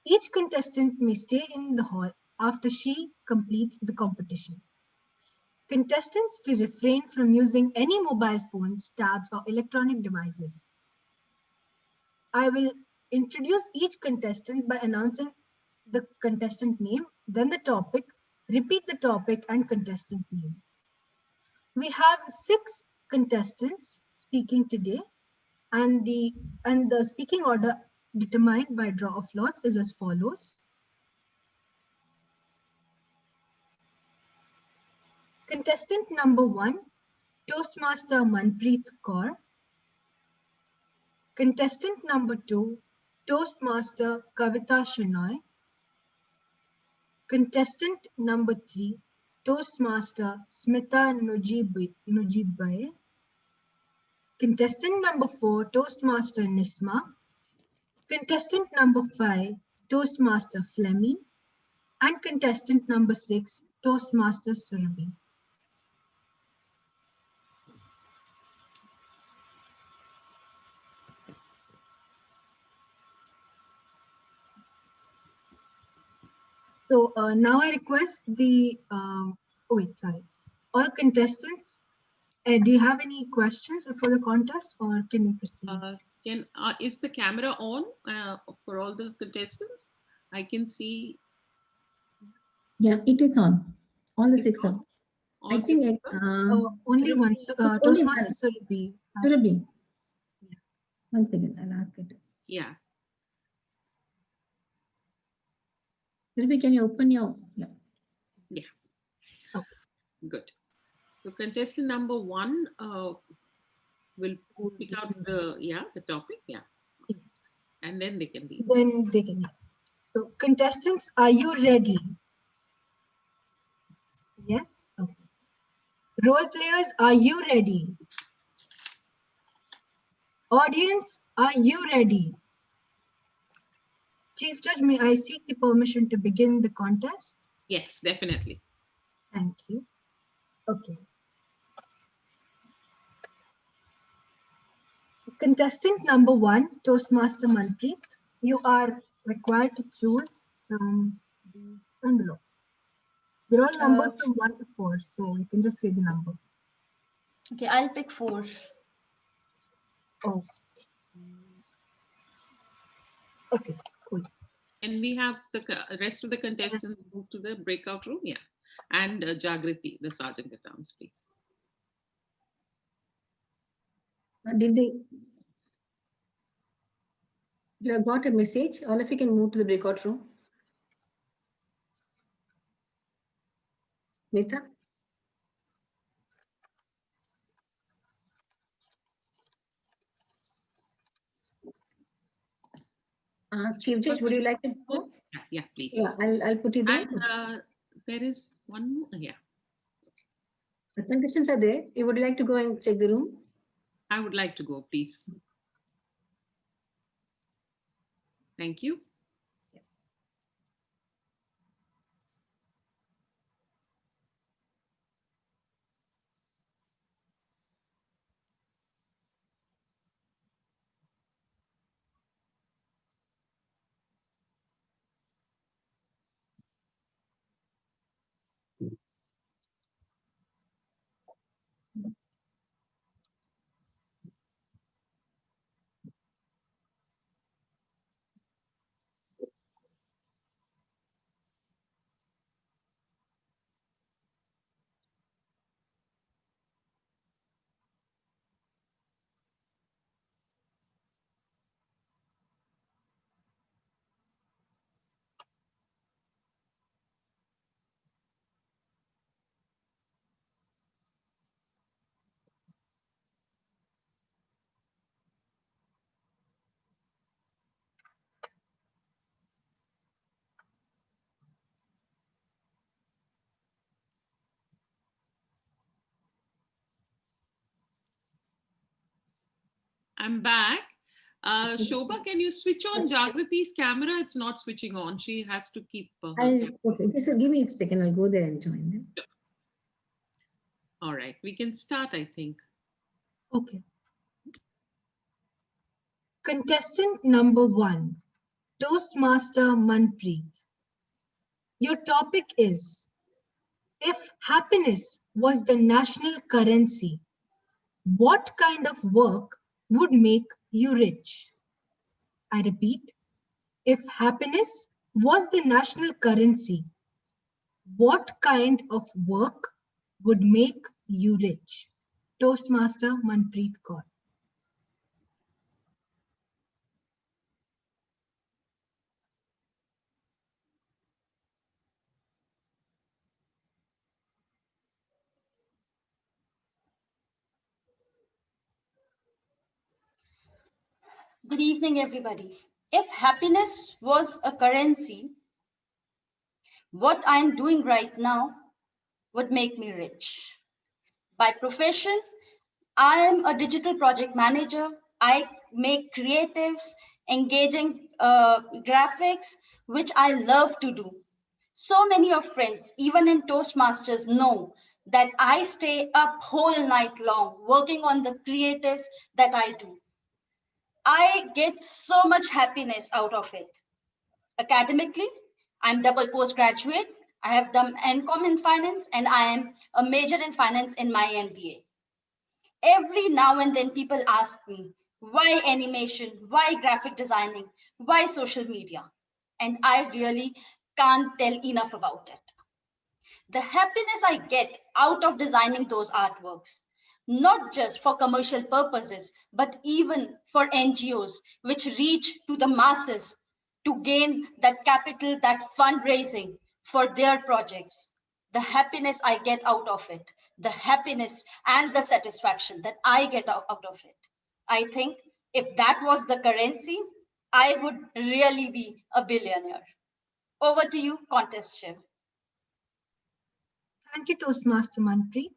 Each contestant may stay in the hall after she completes the competition. Contestants to refrain from using any mobile phones, tabs, or electronic devices. I will introduce each contestant by announcing the contestant name, then the topic, repeat the topic and contestant name. We have 6 contestants speaking today, and the speaking order determined by draw of lots is as follows. Contestant number 1, Toastmaster Manpreet Kaur. Contestant number 2, Toastmaster Kavita Shenoy. Contestant number 3, Toastmaster Smita Nujibai. Contestant number 4, Toastmaster Nisma. Contestant number 5, Toastmaster Flemmy. And contestant number 6, Toastmaster Surabhi. So now I request the, all contestants, do you have any questions before the contest or can we proceed? Is the camera on for all the contestants? I can see. Yeah, it is on. All the 6 are. All I think only one. Toastmaster Surabhi. Surabhi. One second, I'll ask it. Yeah. Surabhi, can you open your? Yeah. Yeah. Okay. Good. So contestant number 1 will pick out the topic. Yeah. And then they can be. Then they can. So contestants, are you ready? Yes. Okay. Role players, are you ready? Audience, are you ready? Chief Judge, may I seek the permission to begin the contest? Yes, definitely. Thank you. Okay. Contestant number 1, Toastmaster Manpreet, you are required to choose from these envelopes. They're all numbers from 1 to 4, so you can just say the number. Okay, I'll pick 4. Oh. Okay, cool. And we have the rest of the contestants move to the breakout room. Yeah. And Jagriti, the sergeant at arms, please. Did they? You have got a message. All of you can move to the breakout room. Nita? Chief Judge, would you like to go? Yeah, please. Yeah, I'll put you there. And there is one more. Yeah. The contestants are there. You would like to go and check the room? I would like to go, please. Thank you. I'm back. Shobha, can you switch on Jagriti's camera? It's not switching on. She has to keep her okay, just give me a second. I'll go there and join them. All right, we can start, I think. Okay. Contestant number 1, Toastmaster Manpreet. Your topic is, if happiness was the national currency, what kind of work would make you rich? I repeat, if happiness was the national currency, what kind of work would make you rich? Toastmaster Manpreet Kaur. Good evening, everybody. If happiness was a currency, what I'm doing right now would make me rich. By profession, I am a digital project manager. I make creatives, engaging graphics, which I love to do. So many of friends, even in Toastmasters, know that I stay up whole night long working on the creatives that I do. I get so much happiness out of it. Academically, I'm double postgraduate. I have done MCOM in finance and I am a major in finance in my MBA. Every now and then people ask me, why animation, why graphic designing, why social media? And I really can't tell enough about it. The happiness I get out of designing those artworks, not just for commercial purposes, but even for NGOs, which reach to the masses to gain that capital, that fundraising for their projects. The happiness I get out of it, the happiness and the satisfaction that I get out of it. I think if that was the currency, I would really be a billionaire. Over to you, contest chair. Thank you, Toastmaster Manpreet.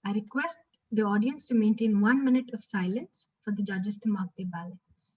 I request the audience to maintain 1 minute of silence for the judges to mark their ballots.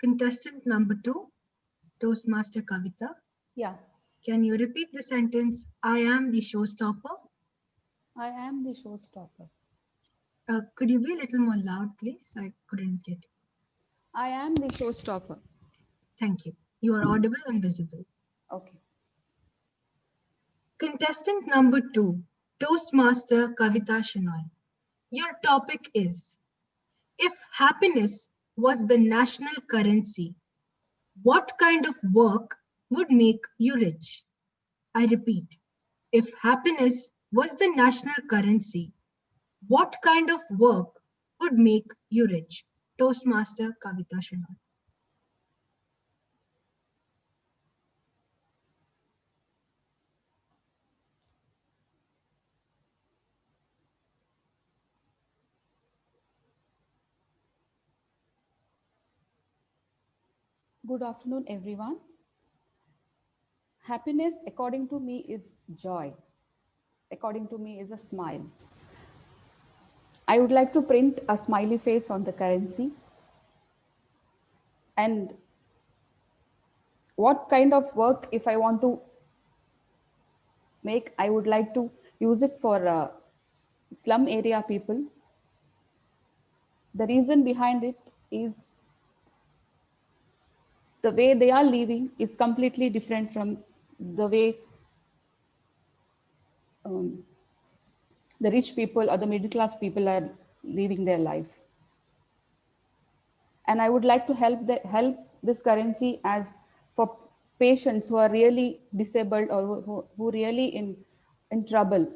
Contestant number 2, Toastmaster Kavita. Yeah, Can you repeat the sentence, I am the showstopper? I am the showstopper. Could you be a little more loud, please? I couldn't get it. I am the showstopper. Thank you. You are audible and visible. Okay. Contestant number 2, Toastmaster Kavita Shenoy. Your topic is, if happiness was the national currency, what kind of work would make you rich? I repeat, if happiness was the national currency, what kind of work would make you rich? Toastmaster Kavita Shenoy. Good afternoon, everyone. Happiness, according to me, is joy. According to me, is a smile. I would like to print a smiley face on the currency. And what kind of work, if I want to make, I would like to use it for slum area people. The reason behind it is the way they are living is completely different from the way the rich people or the middle class people are living their life. And I would like to help this currency as for patients who are really disabled or who really in trouble.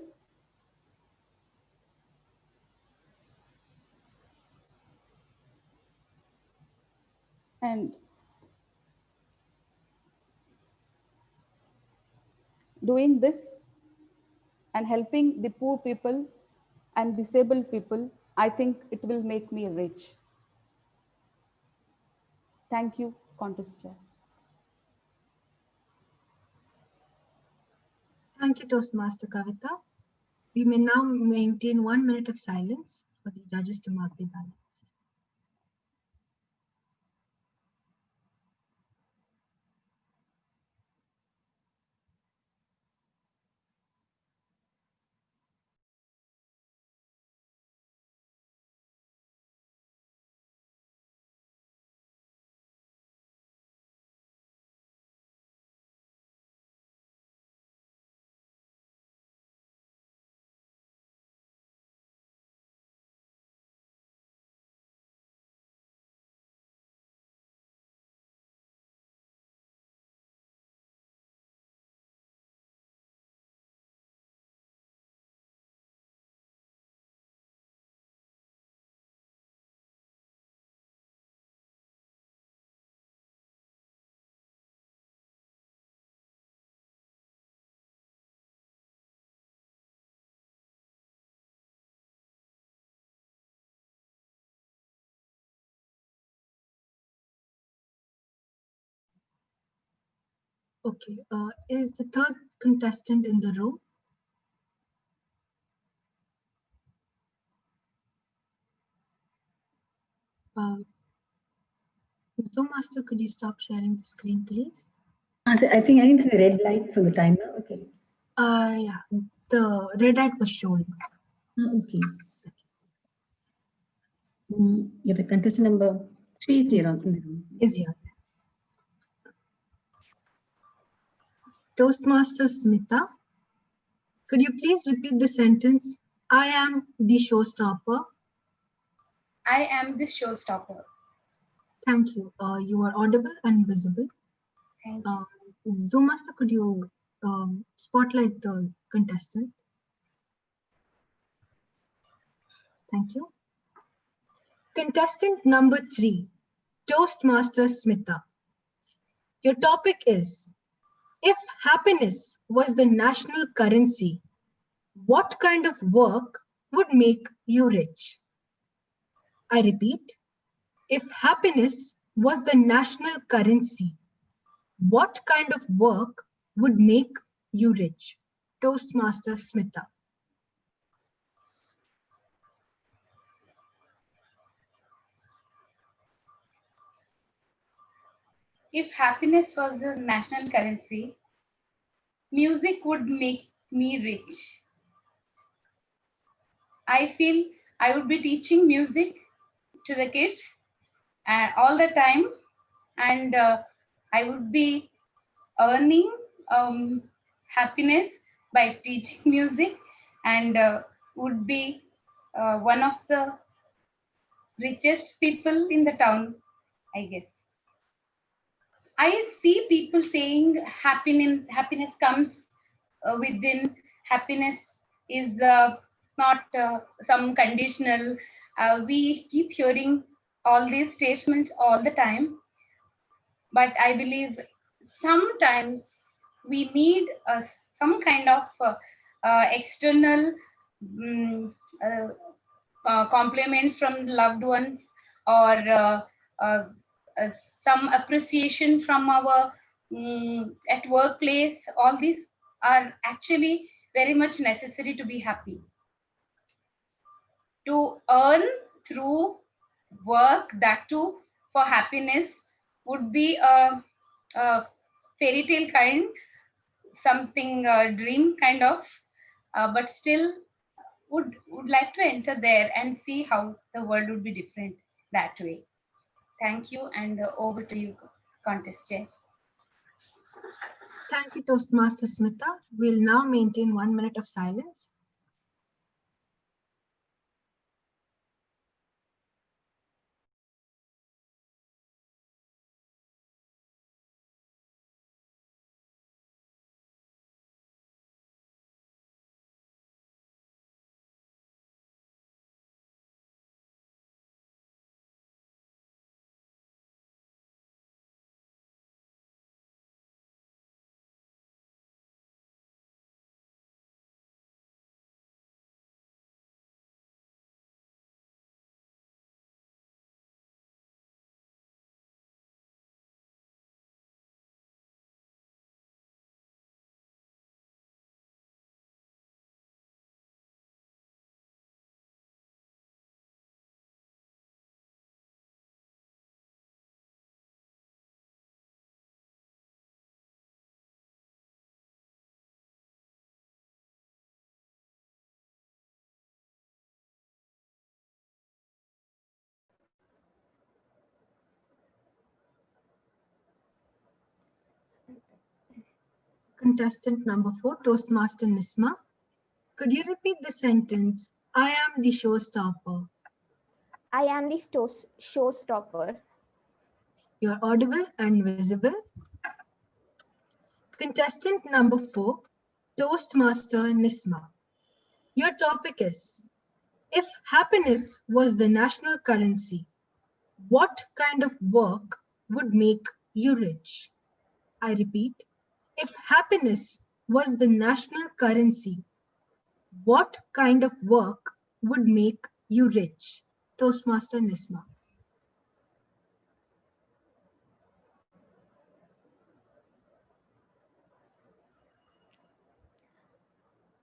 And doing this and helping the poor people and disabled people, I think it will make me rich. Thank you, Contest Chair. Thank you, Toastmaster Kavita. We may now maintain 1 minute of silence for the judges to mark the ballots. Okay, is the third contestant in the room? Master, could you stop sharing the screen, please? I think I need to see the red light from the timer. Okay. Yeah, the red light was showing. Okay. Yeah, the contestant number 3 is here. Is here. Toastmaster Smita, could you please repeat the sentence, I am the showstopper? I am the showstopper. Thank you. You are audible and visible. Thank you. Master, could you spotlight the contestant? Thank you. Contestant number 3, Toastmaster Smita. Your topic is, if happiness was the national currency, what kind of work would make you rich? I repeat, if happiness was the national currency, what kind of work would make you rich? Toastmaster Smita. If happiness was a national currency, music would make me rich. I feel I would be teaching music to the kids all the time, and I would be earning happiness by teaching music, and would be one of the richest people in the town, I guess. I see people saying happiness comes within. Happiness is not some conditional. We keep hearing all these statements all the time, but I believe sometimes we need some kind of external mm, compliments from loved ones, or uh, some appreciation from our at workplace. All these are actually very much necessary to be happy. To earn through work, that too for happiness, would be a fairy tale kind, something dream kind of, but still would like to enter there and see how the world would be different that way. Thank you, and over to you, contest chair. Thank you, Toastmaster Smita. We'll now maintain 1 minute of silence. Contestant number 4, Toastmaster Nisma. Could you repeat the sentence, I am the showstopper? I am the showstopper. You're audible and visible. Contestant number 4, Toastmaster Nisma. Your topic is, if happiness was the national currency, what kind of work would make you rich? I repeat, if happiness was the national currency, what kind of work would make you rich? Toastmaster Nisma.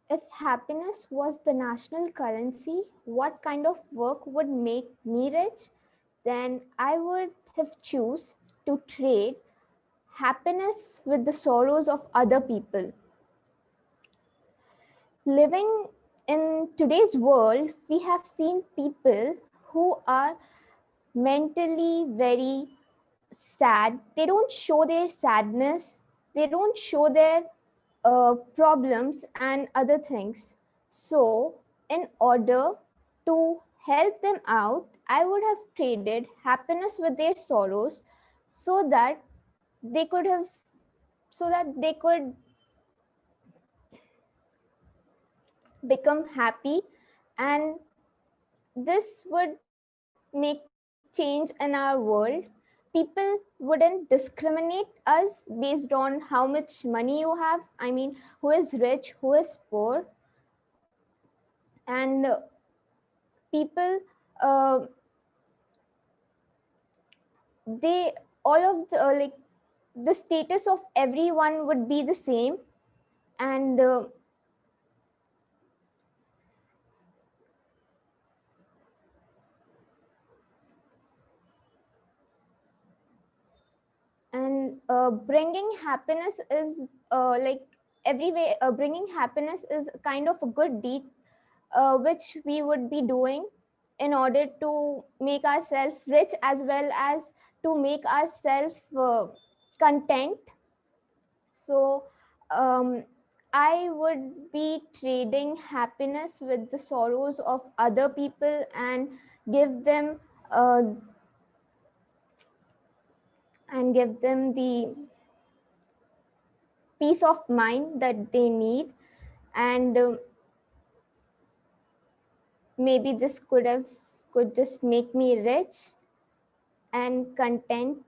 If happiness was the national currency, what kind of work would make me rich? Then I would have choose to trade happiness with the sorrows of other people. Living in today's world, we have seen people who are mentally very sad. They don't show their sadness. They don't show their problems and other things. So in order to help them out, I would have traded happiness with their sorrows so that they could become happy, and this would make change in our world. People wouldn't discriminate us based on how much money you have. I mean, who is rich, who is poor. And people, they all of the like the status of everyone would be the same, and bringing happiness is like every way, bringing happiness is kind of a good deed which we would be doing in order to make ourselves rich as well as to make ourselves content. So I would be trading happiness with the sorrows of other people and give them the peace of mind that they need. And maybe this could just make me rich and content.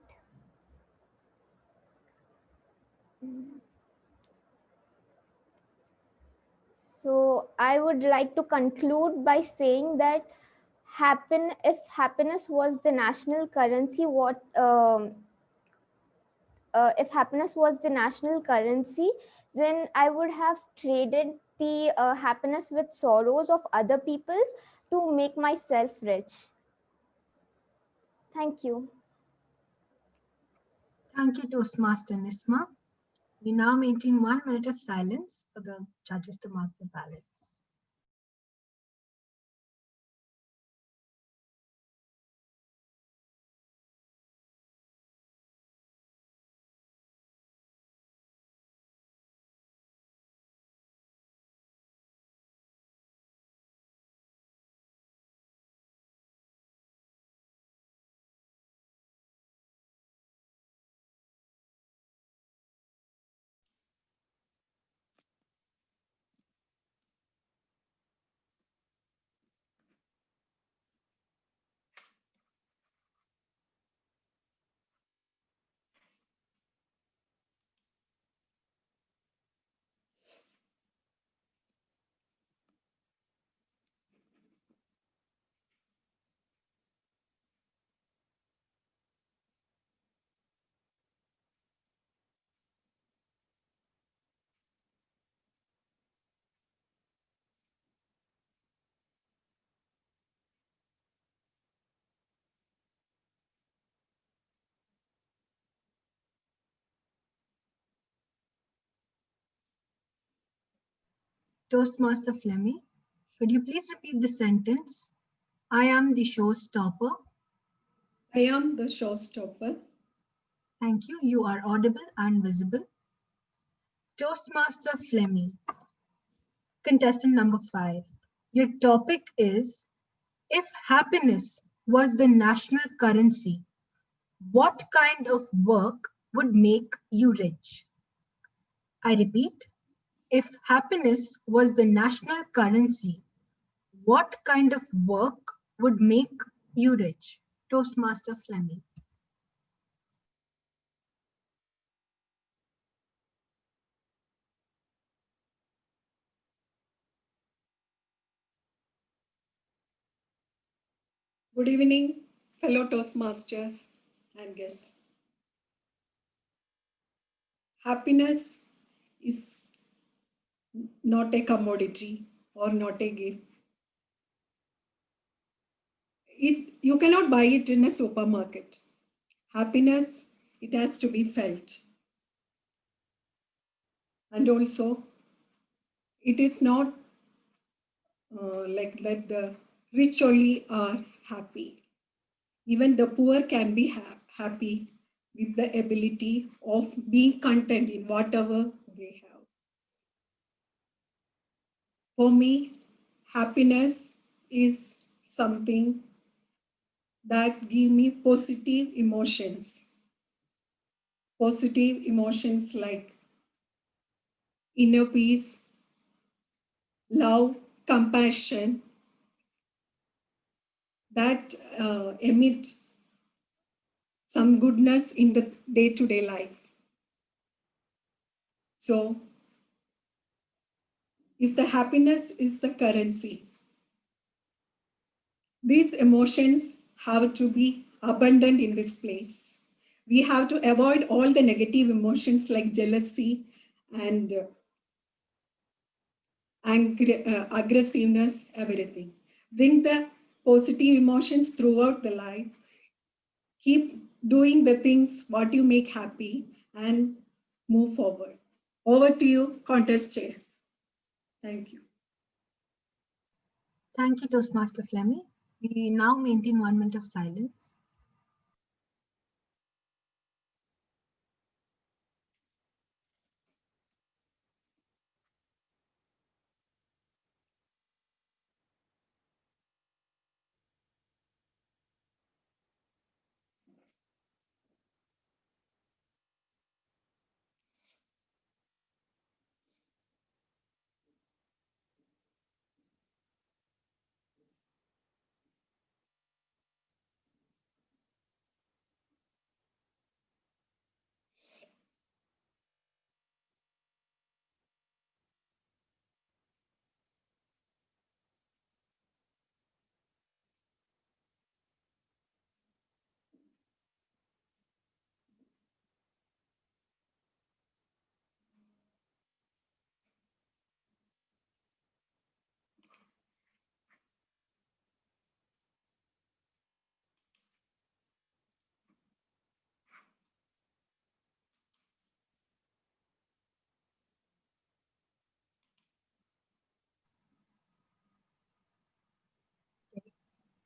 So I would like to conclude by saying that if happiness was the national currency, if happiness was the national currency, then I would have traded the happiness with sorrows of other people to make myself rich. Thank you. Thank you, Toastmaster Nisma. We now maintain 1 minute of silence for the judges to mark the ballots. Toastmaster Fleming, could you please repeat the sentence? I am the showstopper. I am the showstopper. Thank you. You are audible and visible. Toastmaster Fleming, contestant number 5. Your topic is, if happiness was the national currency, what kind of work would make you rich? I repeat, if happiness was the national currency, what kind of work would make you rich? Toastmaster Fleming. Good evening, fellow Toastmasters and guests. Happiness is not a commodity or not a gift. You cannot buy it in a supermarket. Happiness, it has to be felt. And also, it is not like that the rich only are happy. Even the poor can be happy with the ability of being content in whatever they have. For me, happiness is something that give me positive emotions. Positive emotions like inner peace, love, compassion, that emit some goodness in the day-to-day life. So, if the happiness is the currency, these emotions have to be abundant in this place. We have to avoid all the negative emotions like jealousy and aggressiveness, everything. Bring the positive emotions throughout the life. Keep doing the things what you make happy and move forward. Over to you, contest chair. Thank you. Thank you, Toastmaster Fleming. We now maintain 1 minute of silence.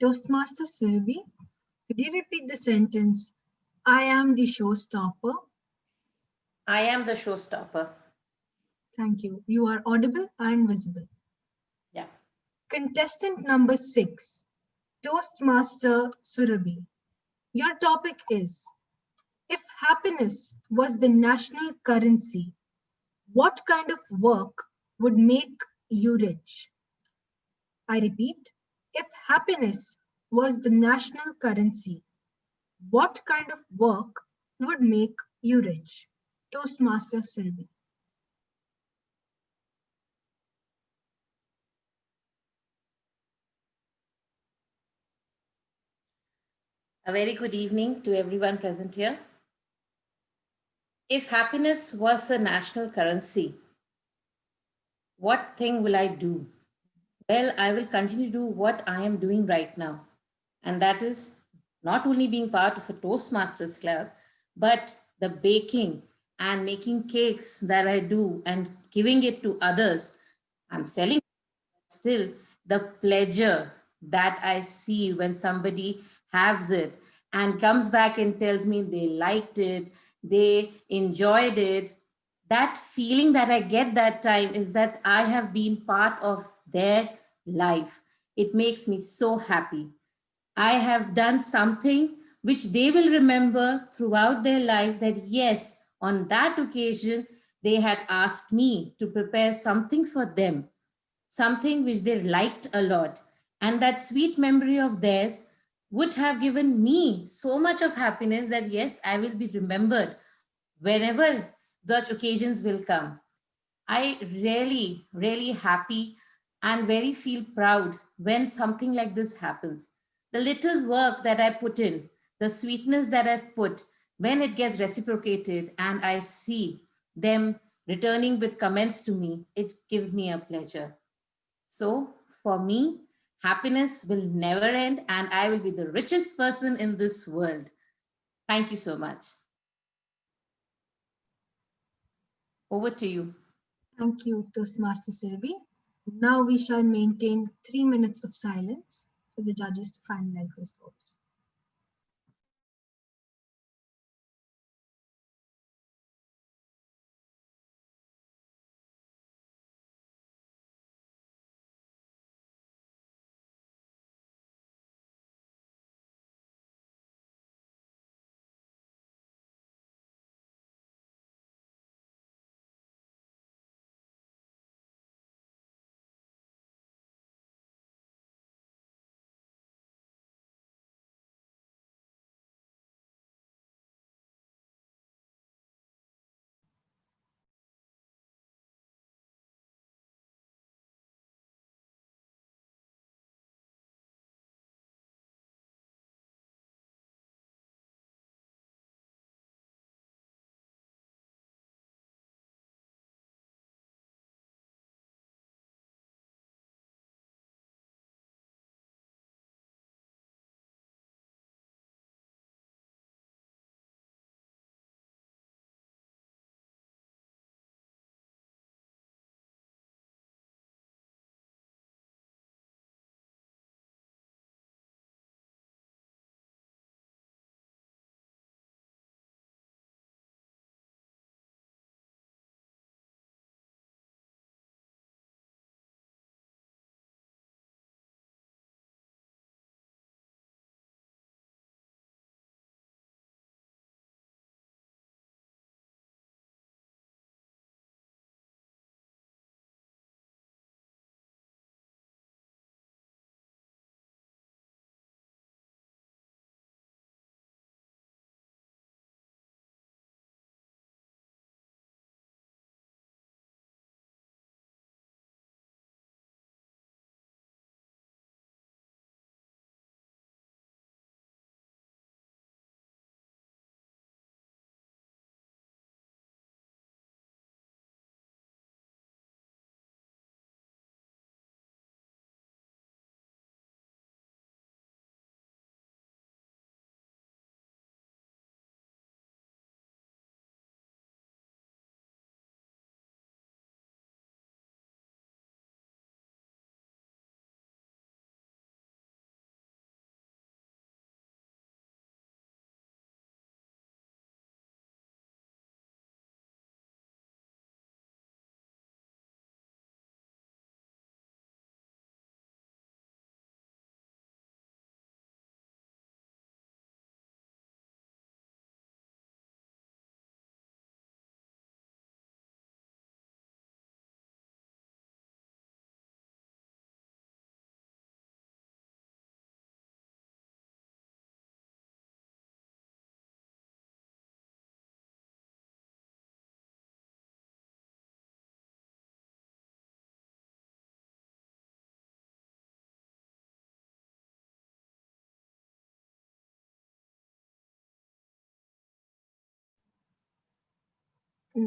Toastmaster Sylvie, could you repeat the sentence, I am the showstopper? I am the showstopper. Thank you. You are audible and visible. Yeah. Contestant number 6, Toastmaster Surabhi. Your topic is, if happiness was the national currency, what kind of work would make you rich? I repeat, if happiness was the national currency, what kind of work would make you rich? Toastmaster Surabhi. A very good evening to everyone present here. If happiness was the national currency, what thing will I do? Well, I will continue to do what I am doing right now. And that is not only being part of a Toastmasters club, but the baking and making cakes that I do and giving it to others. I'm selling still the pleasure that I see when somebody has it and comes back and tells me they liked it, they enjoyed it. That feeling that I get that time is that I have been part of their life. It makes me so happy. I have done something which they will remember throughout their life, that yes, on that occasion, they had asked me to prepare something for them, something which they liked a lot. And that sweet memory of theirs would have given me so much of happiness that yes, I will be remembered whenever such occasions will come. I really happy and very feel proud when something like this happens. The little work that I put in, the sweetness that I've put, when it gets reciprocated and I see them returning with comments to me, it gives me a pleasure. So for me, happiness will never end and I will be the richest person in this world. Thank you so much. Over to you. Thank you, Toastmaster Surabhi. Now we shall maintain 3 minutes of silence for the judges to finalize their scores.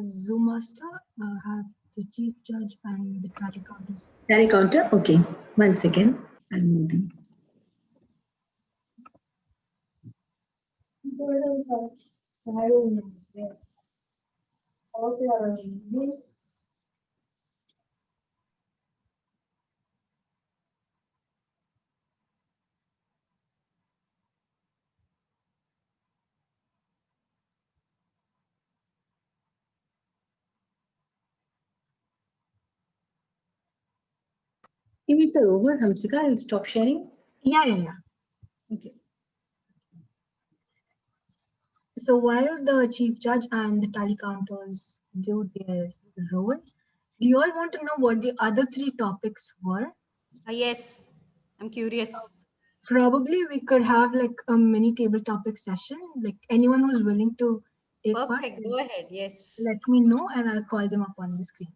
Zoom master have the chief judge and the tally counters. Tally counter. Okay. 1 second. I'm moving. If it's over, Hamsika, I'll stop sharing. Yeah. Okay. So while the chief judge and the tally counters do their role, do you all want to know what the other 3 topics were? Yes, I'm curious. Probably we could have like a mini table topic session, like anyone who's willing to take part. Perfect. Go ahead. Yes. Let me know and I'll call them up on the screen.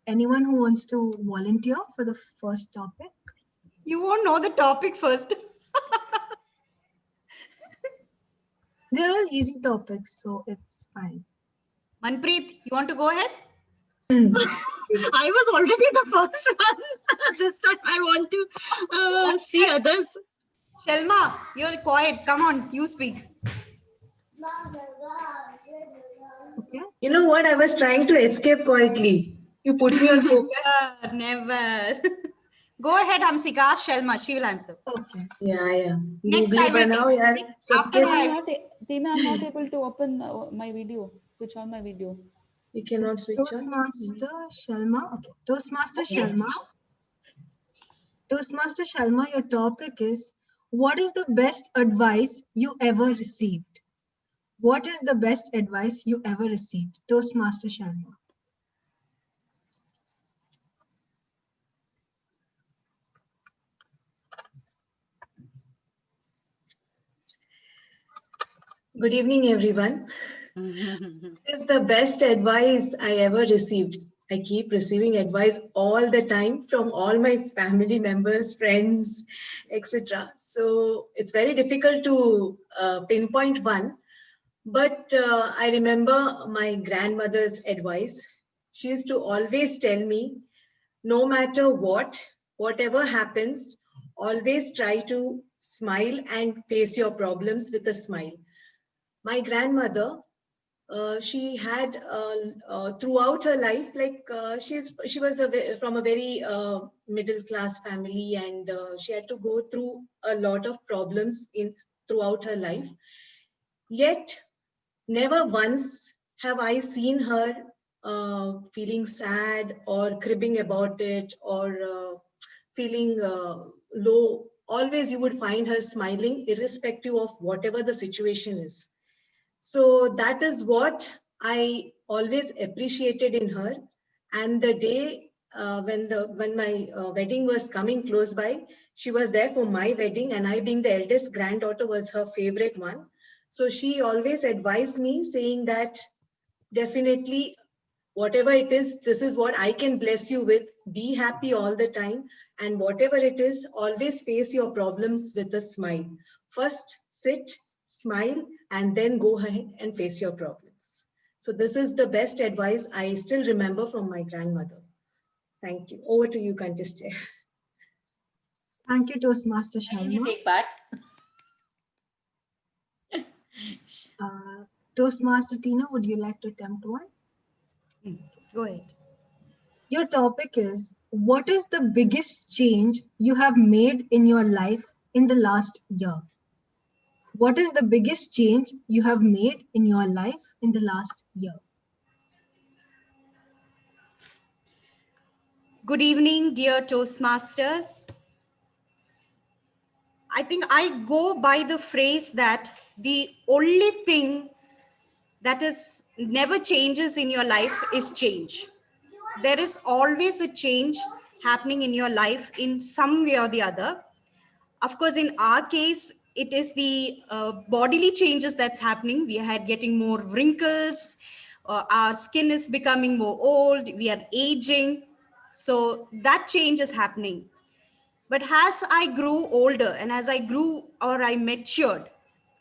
Anyone who wants to volunteer for the first topic? You won't know the topic first. They're all easy topics, so it's fine. Manpreet, you want to go ahead? I was already the first one. This time I want to see others. Shelma, you're quiet. Come on, you speak. Okay. You know what? I was trying to escape quietly. You put me on focus. Never. Go ahead, Hamsika. Ask Shelma. She will answer. Okay. Yeah. Next Google I will now, take. yaar. After Tina, I'm not able to open my video. Switch on my video. You cannot switch on. Toastmaster Shelma. Okay. Toastmaster Shelma. Toastmaster Shelma, your topic is, what is the best advice you ever received? What is the best advice you ever received? Toastmaster Shelma. Good evening, everyone. It's the best advice I ever received. I keep receiving advice all the time from all my family members, friends, etc. So it's very difficult to pinpoint one. But I remember my grandmother's advice. She used to always tell me, no matter what, whatever happens, always try to smile and face your problems with a smile. My grandmother, she had throughout her life, like she was from a very middle class family, and she had to go through a lot of problems throughout her life. Yet, never once have I seen her feeling sad or cribbing about it or feeling low. Always you would find her smiling irrespective of whatever the situation is. So that is what I always appreciated in her. And the day when my wedding was coming close by, she was there for my wedding, and I, being the eldest granddaughter, was her favorite one. So she always advised me, saying that definitely whatever it is, this is what I can bless you with. Be happy all the time. And whatever it is, always face your problems with a smile. First, sit, smile, and then go ahead and face your problems. So this is the best advice I still remember from my grandmother. Thank you. Over to you, Contest Chair. Thank you, Toastmaster Shelma. You take part. Toastmaster Tina, would you like to attempt one? Go ahead. Your topic is, what is the biggest change you have made in your life in the last year? What is the biggest change you have made in your life in the last year? Good evening, dear Toastmasters. I think I go by the phrase that the only thing that is never changes in your life is change. There is always a change happening in your life in some way or the other. Of course, in our case, it is the bodily changes that's happening. We are getting more wrinkles. Our skin is becoming more old. We are aging. So that change is happening. But as I grew older and as I grew or I matured,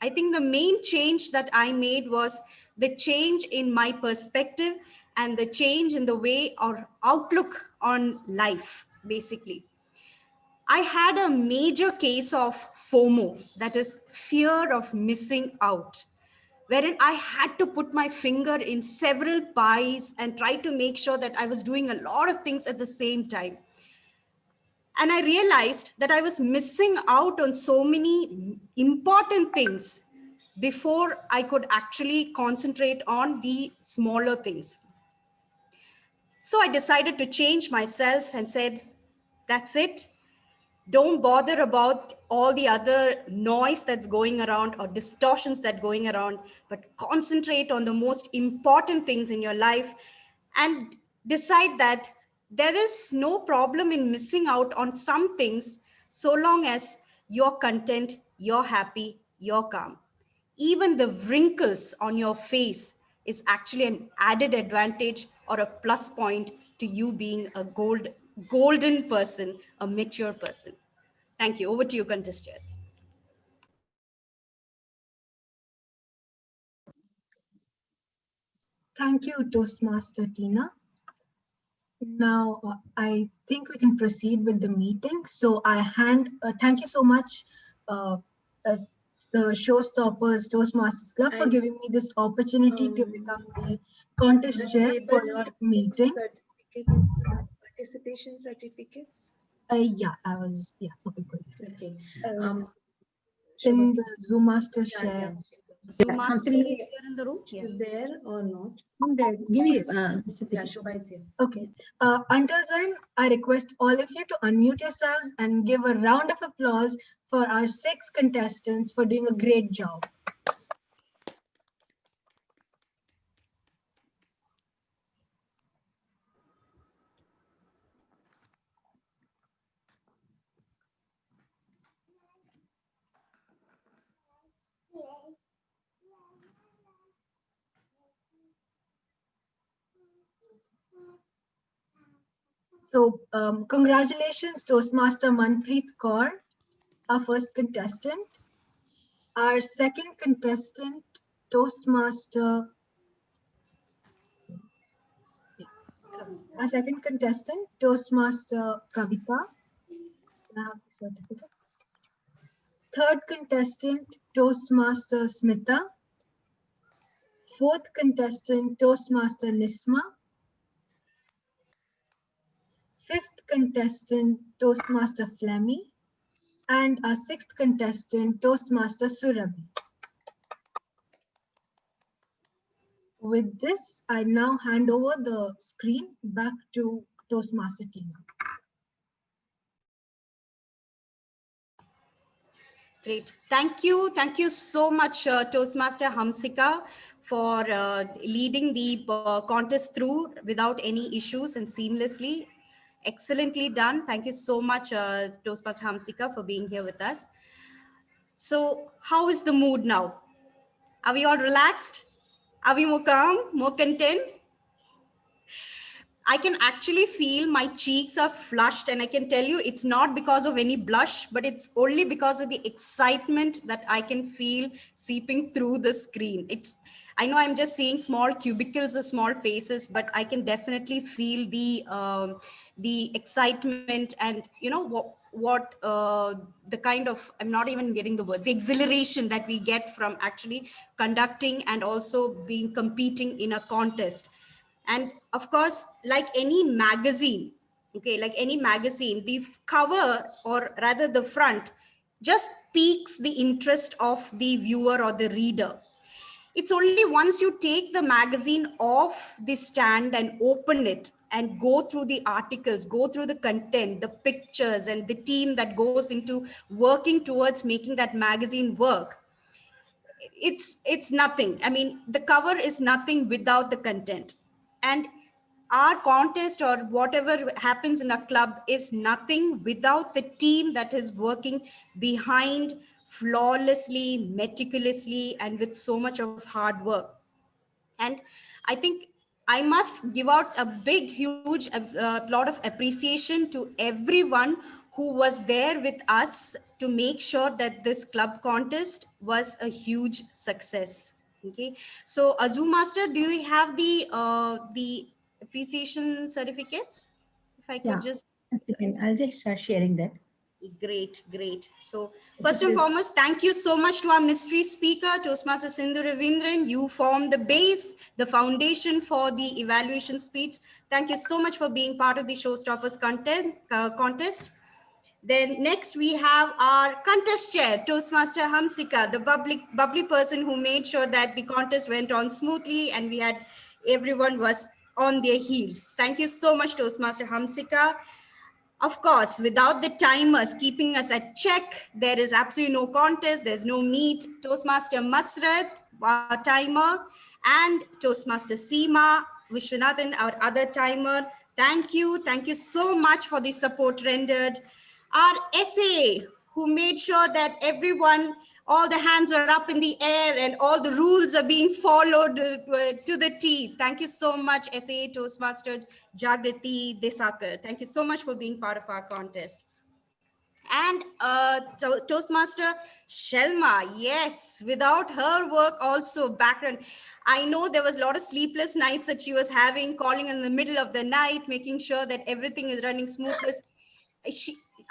I think the main change that I made was the change in my perspective and the change in the way or outlook on life, basically. I had a major case of FOMO, that is fear of missing out, wherein I had to put my finger in several pies and try to make sure that I was doing a lot of things at the same time. And I realized that I was missing out on so many important things before I could actually concentrate on the smaller things. So I decided to change myself and said, that's it. Don't bother about all the other noise that's going around or distortions that going around, but concentrate on the most important things in your life and decide that there is no problem in missing out on some things so long as you're content, you're happy, you're calm. Even the wrinkles on your face is actually an added advantage or a plus point to you being a golden person, a mature person. Thank you. Over to you, contestant. Thank you, Toastmaster Tina. Now, I think we can proceed with the meeting. So thank you so much, the Showstoppers Toastmasters Club, for giving me this opportunity to become the contest chair for your meeting. Participation certificates? Okay, good. Okay. In the Zoom Master share. Zoom Master is here in the room? Is there or not? I'm there. Give me just a second. Yeah, Shobha is here. Okay. Until then, I request all of you to unmute yourselves and give a round of applause for our 6 contestants for doing a great job. So congratulations, Toastmaster Manpreet Kaur, our first contestant. Our second contestant, Toastmaster Kavita. Can I have the certificate? Third contestant, Toastmaster Smita. Fourth contestant, Toastmaster Nisma. Fifth contestant, Toastmaster Flemmy. And our sixth contestant, Toastmaster Surabhi. With this, I now hand over the screen back to Toastmaster Tina. Great. Thank you. Thank you so much, Toastmaster Hamsika, for leading the contest through without any issues and seamlessly. Excellently done. Thank you so much, Toastmaster Hamsika, for being here with us. So how is the mood now? Are we all relaxed? Are we more calm, more content? I can actually feel my cheeks are flushed, and I can tell you it's not because of any blush, but it's only because of the excitement that I can feel seeping through the screen. I know I'm just seeing small cubicles of small faces, but I can definitely feel the excitement and the kind of, I'm not even getting the word, the exhilaration that we get from actually conducting and also competing in a contest. And of course, like any magazine, the cover, or rather the front, just piques the interest of the viewer or the reader. It's only once you take the magazine off the stand and open it and go through the articles, go through the content, the pictures, and the team that goes into working towards making that magazine work. It's nothing. I mean, the cover is nothing without the content. And our contest or whatever happens in a club is nothing without the team that is working behind flawlessly, meticulously, and with so much of hard work. And I think I must give out a big, huge lot of appreciation to everyone who was there with us to make sure that this club contest was a huge success. Okay, so Zoom Master, do you have the appreciation certificates? If I could Yeah, just. a second. I'll just start sharing that. Great, great. So first and foremost, thank you so much to our mystery speaker, Toastmaster Sindhu Ravindran. You formed the base, the foundation for the evaluation speech. Thank you so much for being part of the Showstoppers contest. Then next we have our contest chair, Toastmaster Hamsika, the bubbly person who made sure that the contest went on smoothly and everyone was on their heels. Thank you so much, Toastmaster Hamsika. Of course, without the timers keeping us at check, there is absolutely no contest, there's no meet. Toastmaster Masrat, our timer, and Toastmaster Seema, Vishwanathan, our other timer. Thank you so much for the support rendered. Our SA, who made sure that all the hands are up in the air and all the rules are being followed to the T. Thank you so much, SA Toastmaster Jagriti Desakar. Thank you so much for being part of our contest. And Toastmaster Shelma, yes, without her work also background. I know there was a lot of sleepless nights that she was having, calling in the middle of the night, making sure that everything is running smoothly.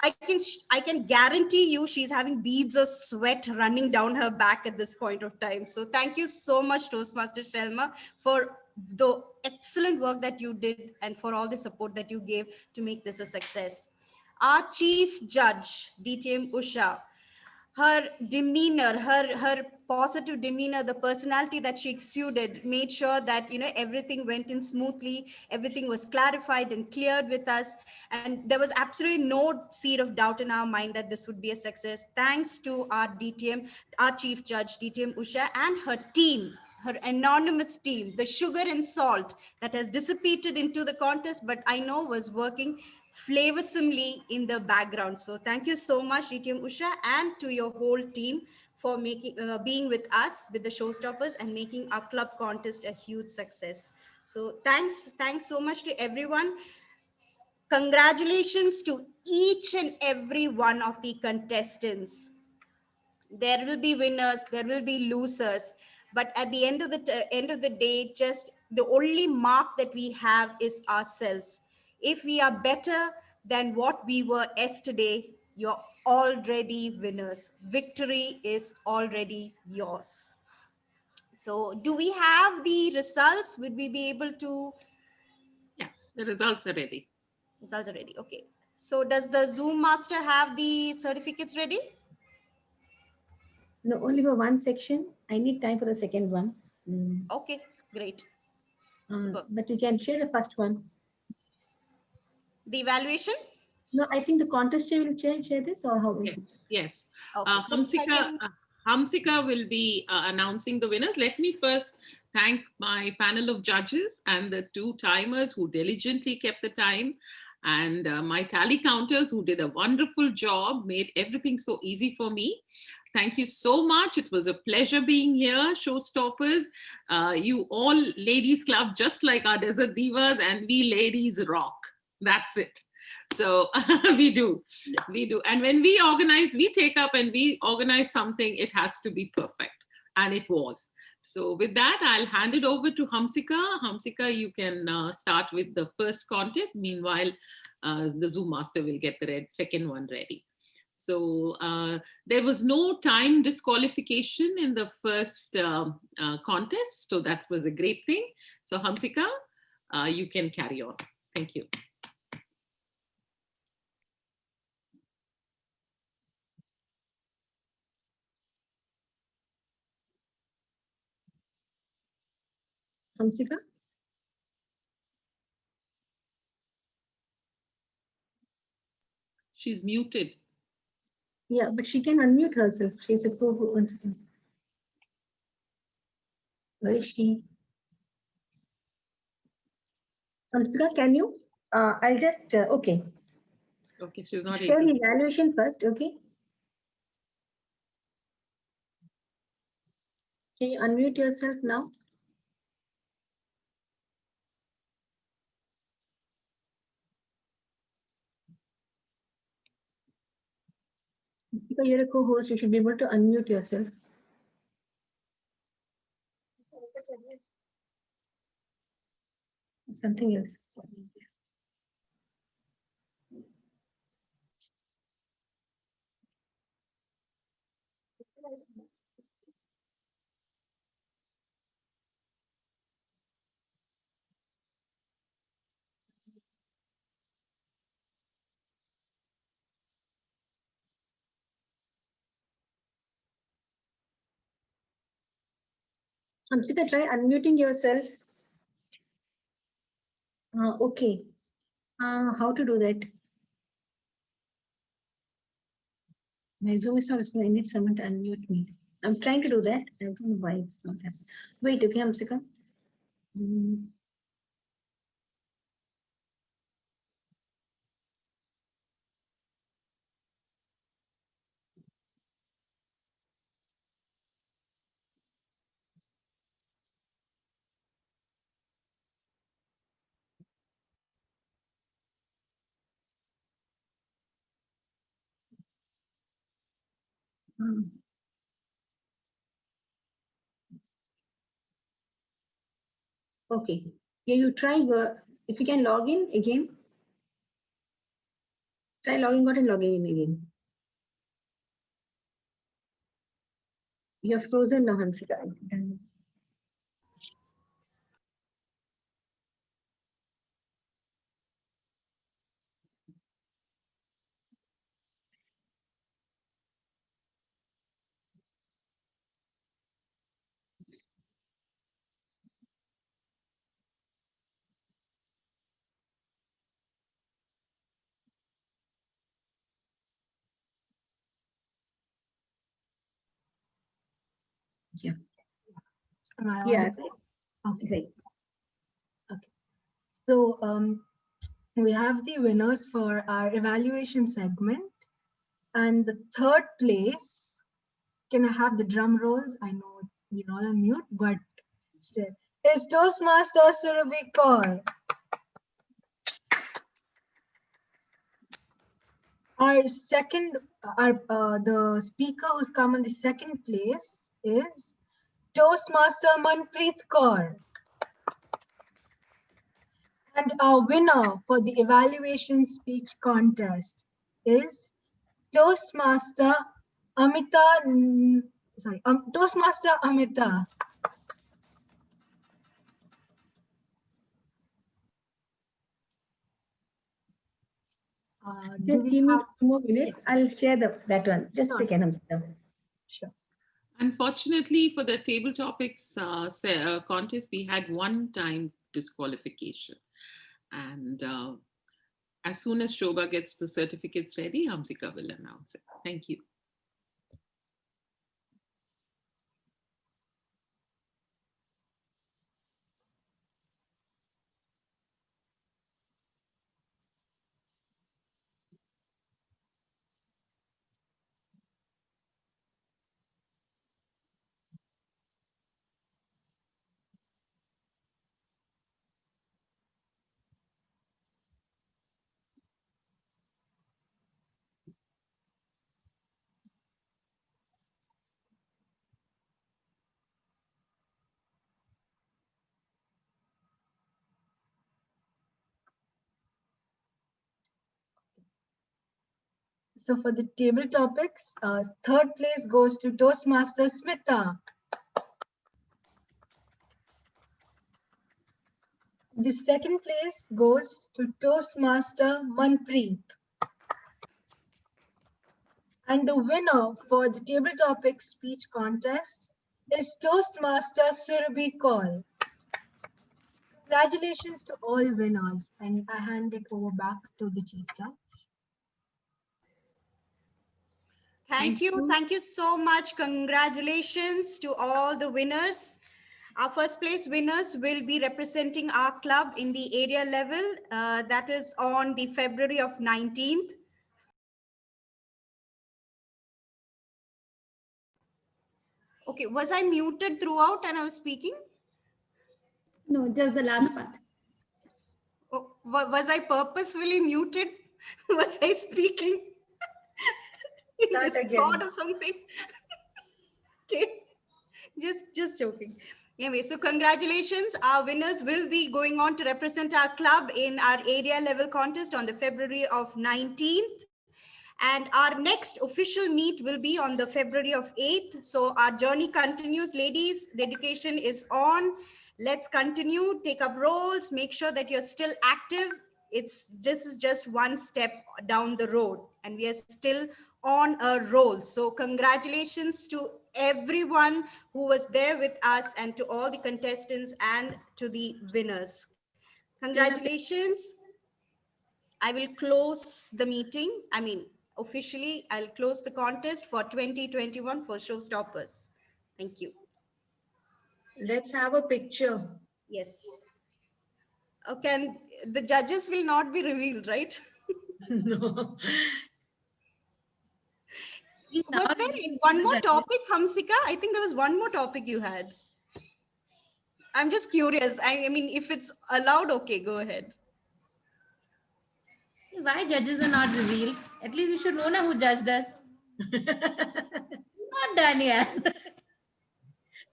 I can guarantee you she's having beads of sweat running down her back at this point of time. So thank you so much, Toastmaster Shelma, for the excellent work that you did and for all the support that you gave to make this a success. Our Chief Judge, DTM Usha, her demeanor, her positive demeanor, the personality that she exuded made sure that everything went in smoothly, everything was clarified and cleared with us, and there was absolutely no seed of doubt in our mind that this would be a success. Thanks to our DTM, our Chief Judge DTM Usha, and her team, her anonymous team, the sugar and salt that has dissipated into the contest, but I know was working flavorsomely in the background. So thank you so much, DTM Usha, and to your whole team for being with us, with the Showstoppers, and making our club contest a huge success. So thanks so much to everyone. Congratulations to each and every one of the contestants. There will be winners, there will be losers, but at the end of the day, just the only mark that we have is ourselves. If we are better than what we were yesterday, you're already winners. Victory is already yours. So do we have the results? Would we be able to? Yeah, the results are ready. Results are ready. Okay. So does the Zoom master have the certificates ready? No, only for one section. I need time for the second one. Okay, great. But you can share the first one. The evaluation? No, I think the contestant will share this, or how is it? Yes. Okay, Hamsika will be announcing the winners. Let me first thank my panel of judges and the 2 timers who diligently kept the time, and my tally counters who did a wonderful job, made everything so easy for me. Thank you so much. It was a pleasure being here, Showstoppers. You all ladies club, just like our Desert Divas, and we ladies rock. That's it. So we do. And when we organize, we take up and we organize something, it has to be perfect. And it was. So with that, I'll hand it over to Hamsika. Hamsika, you can start with the first contest. Meanwhile, the Zoom master will get the second one ready. So there was no time disqualification in the first contest. So that was a great thing. So Hamsika, you can carry on. Thank you. Hamsika? She's muted. Yeah, but she can unmute herself. She's a co-host. Where is she? Hamsika, can you? I'll just, okay. Okay, she's not Share able. the evaluation first, okay? Can you unmute yourself now? Hamsika, you're a co-host. You should be able to unmute yourself. Something else. Amshika, try unmuting yourself. Okay. How to do that? My Zoom is not responding. I need someone to unmute me. I'm trying to do that. I don't know why it's not happening. Wait, okay, Amshika. Okay. Yeah, you try. If you can log in again. Try logging out and logging in again. You're frozen now, Hamsika. Yeah. Yeah. Okay. Okay. So we have the winners for our evaluation segment, and the third place. Can I have the drum rolls? I know we're all on mute, but still, is Toastmaster Surabhi Kaur. Our second, the speaker who's come in the second place is Toastmaster Manpreet Kaur. And our winner for the evaluation speech contest is Toastmaster Amita. Toastmaster Amita. Just give me 2 more minutes. I'll share that one. Just a second, Amshika. Sure. Unfortunately, for the table topics contest, we had one-time disqualification. And as soon as Shobha gets the certificates ready, Hamsika will announce it. Thank you. So for the table topics, third place goes to Toastmaster Smita. The second place goes to Toastmaster Manpreet. And the winner for the table topic speech contest is Toastmaster Surabhi Kaur. Congratulations to all winners, and I hand it over back to the Chief Judge. Thank you. Thank you so much. Congratulations to all the winners. Our first place winners will be representing our club in the area level. That is on the February of 19th. Okay, was I muted throughout and I was speaking? No, just the last part. Oh, was I purposefully muted? Was I speaking? In Discord or something? Okay, just joking. Anyway, so congratulations. Our winners will be going on to represent our club in our area level contest on the February of 19th. And our next official meet will be on the February of 8th. So our journey continues. Ladies, the education is on. Let's continue, take up roles, make sure that you're still active. This is just one step down the road and we are still on a roll. So congratulations to everyone who was there with us and to all the contestants and to the winners. Congratulations. I will close the meeting. Officially, I'll close the contest for 2021 for Showstoppers. Thank you. Let's have a picture. Yes. Okay, and the judges will not be revealed, right? No. Was there one more topic, Hamsika? I think there was one more topic you had. I'm just curious. I mean, if it's allowed, okay, go ahead. Why judges are not revealed? At least we should know now who judged us. Not done yet.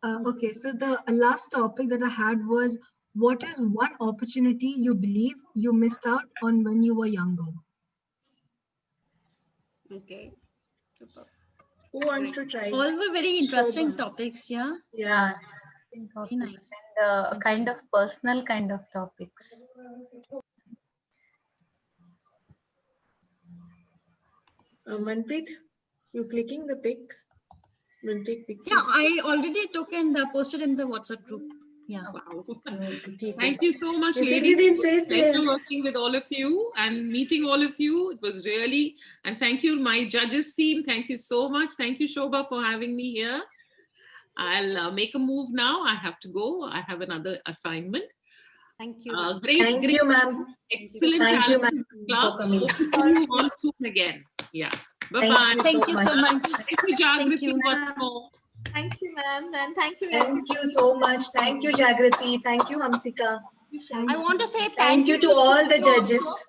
Okay, so the last topic that I had was, what is one opportunity you believe you missed out on when you were younger? Okay. Who wants to try? All were very interesting Shobha. topics, yeah. Yeah. Very nice. And kind of personal kind of topics. Manpreet, you clicking the pic? We'll take pictures. Yeah, I already took and posted in the WhatsApp group. Yeah. Wow. Thank you so much, Jaise ladies. didn't say it. Pleasure working with all of you and meeting all of you. It was really, and thank you, my judges team. Thank you so much. Thank you, Shobha, for having me here. I'll make a move now. I have to go. I have another assignment. Thank you. Thank you, ma'am. Excellent. Thank you, talent ma'am, club. for coming. Hope to see you all soon again. Yeah. Bye-bye. Thank you so much. Thank you, Jagriti, once more. Thank you, ma'am, and thank you. Thank you so much. Thank you, Jagriti. Thank you, Hamsika. I want to say Thank you to all the judges.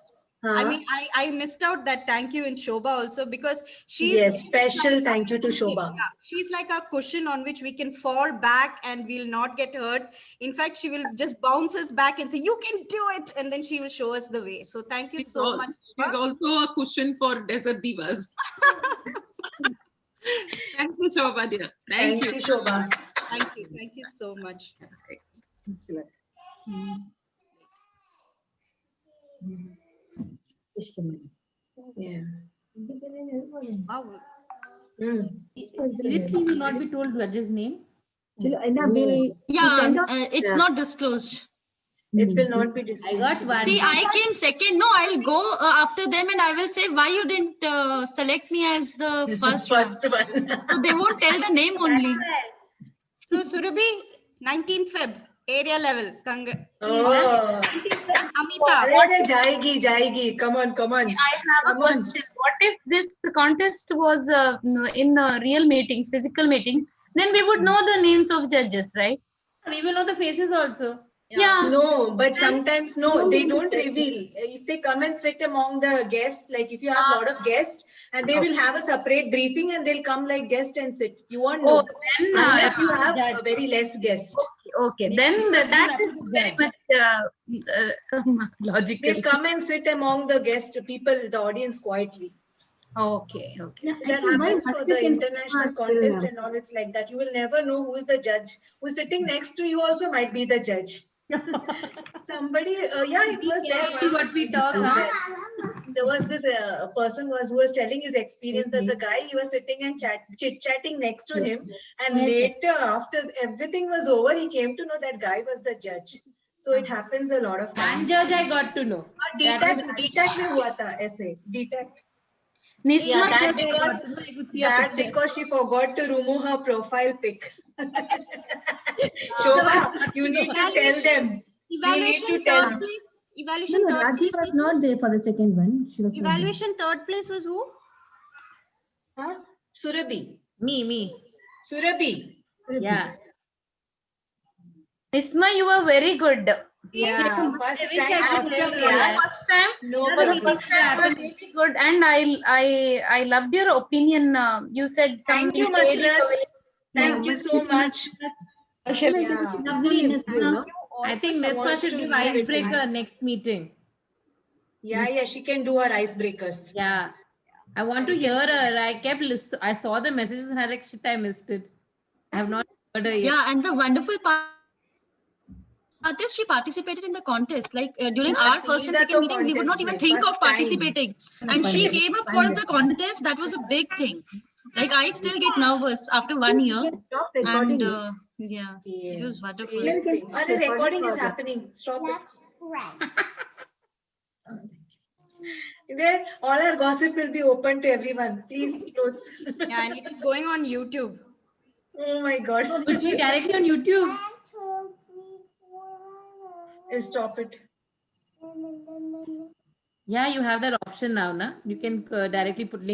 I mean, I missed out that thank you in Shobha also because she's— Yes, special thank you to Shobha. Yeah, she's like a cushion on which we can fall back and we'll not get hurt. In fact, she will just bounce us back and say, you can do it. And then she will show us the way. So thank you so much. She's also a cushion for Desert Divas. Thank you, Shobha, dear. Thank you, Shobha. Thank you. Thank you so much. Yeah. Wow. Seriously, will not be told judge's name. Yeah, it's not disclosed. It will not be disclosed. I got one. See, I came second. No, I'll go after them and I will say why you didn't select me as the first one. So they won't tell the name only. So Surabhi, 19th Feb, area level. Oh. Amita. Jayegi. Come on. I have a question. What if this contest was in real meetings, physical meetings? Then we would know the names of judges, right? We will know the faces also. Yeah. No, but sometimes no, they don't reveal. If they come and sit among the guests, like if you have a lot of guests, and they will have a separate briefing and they'll come like guest and sit. You won't know unless you have a very less guest. Okay, then that is very much logical. They'll come and sit among the guest people, the audience quietly. Okay. That happens for the international contest and all. It's like that. You will never know who is the judge. Who's sitting next to you also might be the judge. Somebody, it was there. What we talk. There was this person who was telling his experience that the guy he was sitting and chit-chatting next to him, and later after everything was over, he came to know that guy was the judge. So it happens a lot of times. One judge I got to know. DTAC में हुआ था ऐसे DTAC. Nisma, that because she forgot to remove her profile pic. Shobha, you need to tell them. Evaluation third place. Evaluation third place was not there for the second one. She was Evaluation third place was who? Huh? Surabhi. Me. Surabhi. Yeah. Nisma, you were very good. Yeah, first time. No, for the first time, you were really good, and I loved your opinion. You said Thank you, Masrat. Thank you so much. Yeah. Lovely, You Nisma. know, I think Nisma wants should to give leave it icebreaker since- next meeting. Yeah, she can do her icebreakers. Yeah. I want to hear her. I kept listening. I saw the messages and I like, shit, I missed it. I have not heard her yet. Yeah, and the wonderful part is she participated in the contest. Like during Yeah, our first and Seedha second to meeting, we would not even contest think mein, of first time. participating. And she came up for the contest. That was a big thing. Like I still get nervous after 1 year. Stop And recording. yeah, it was wonderful. Same thing. The recording is happening. Stop it. There, all our gossip will be open to everyone. Please close. Yeah, and it is going on YouTube. Oh my God. It will be directly on YouTube. Stop it. Yeah, you have that option now, na? You can directly put link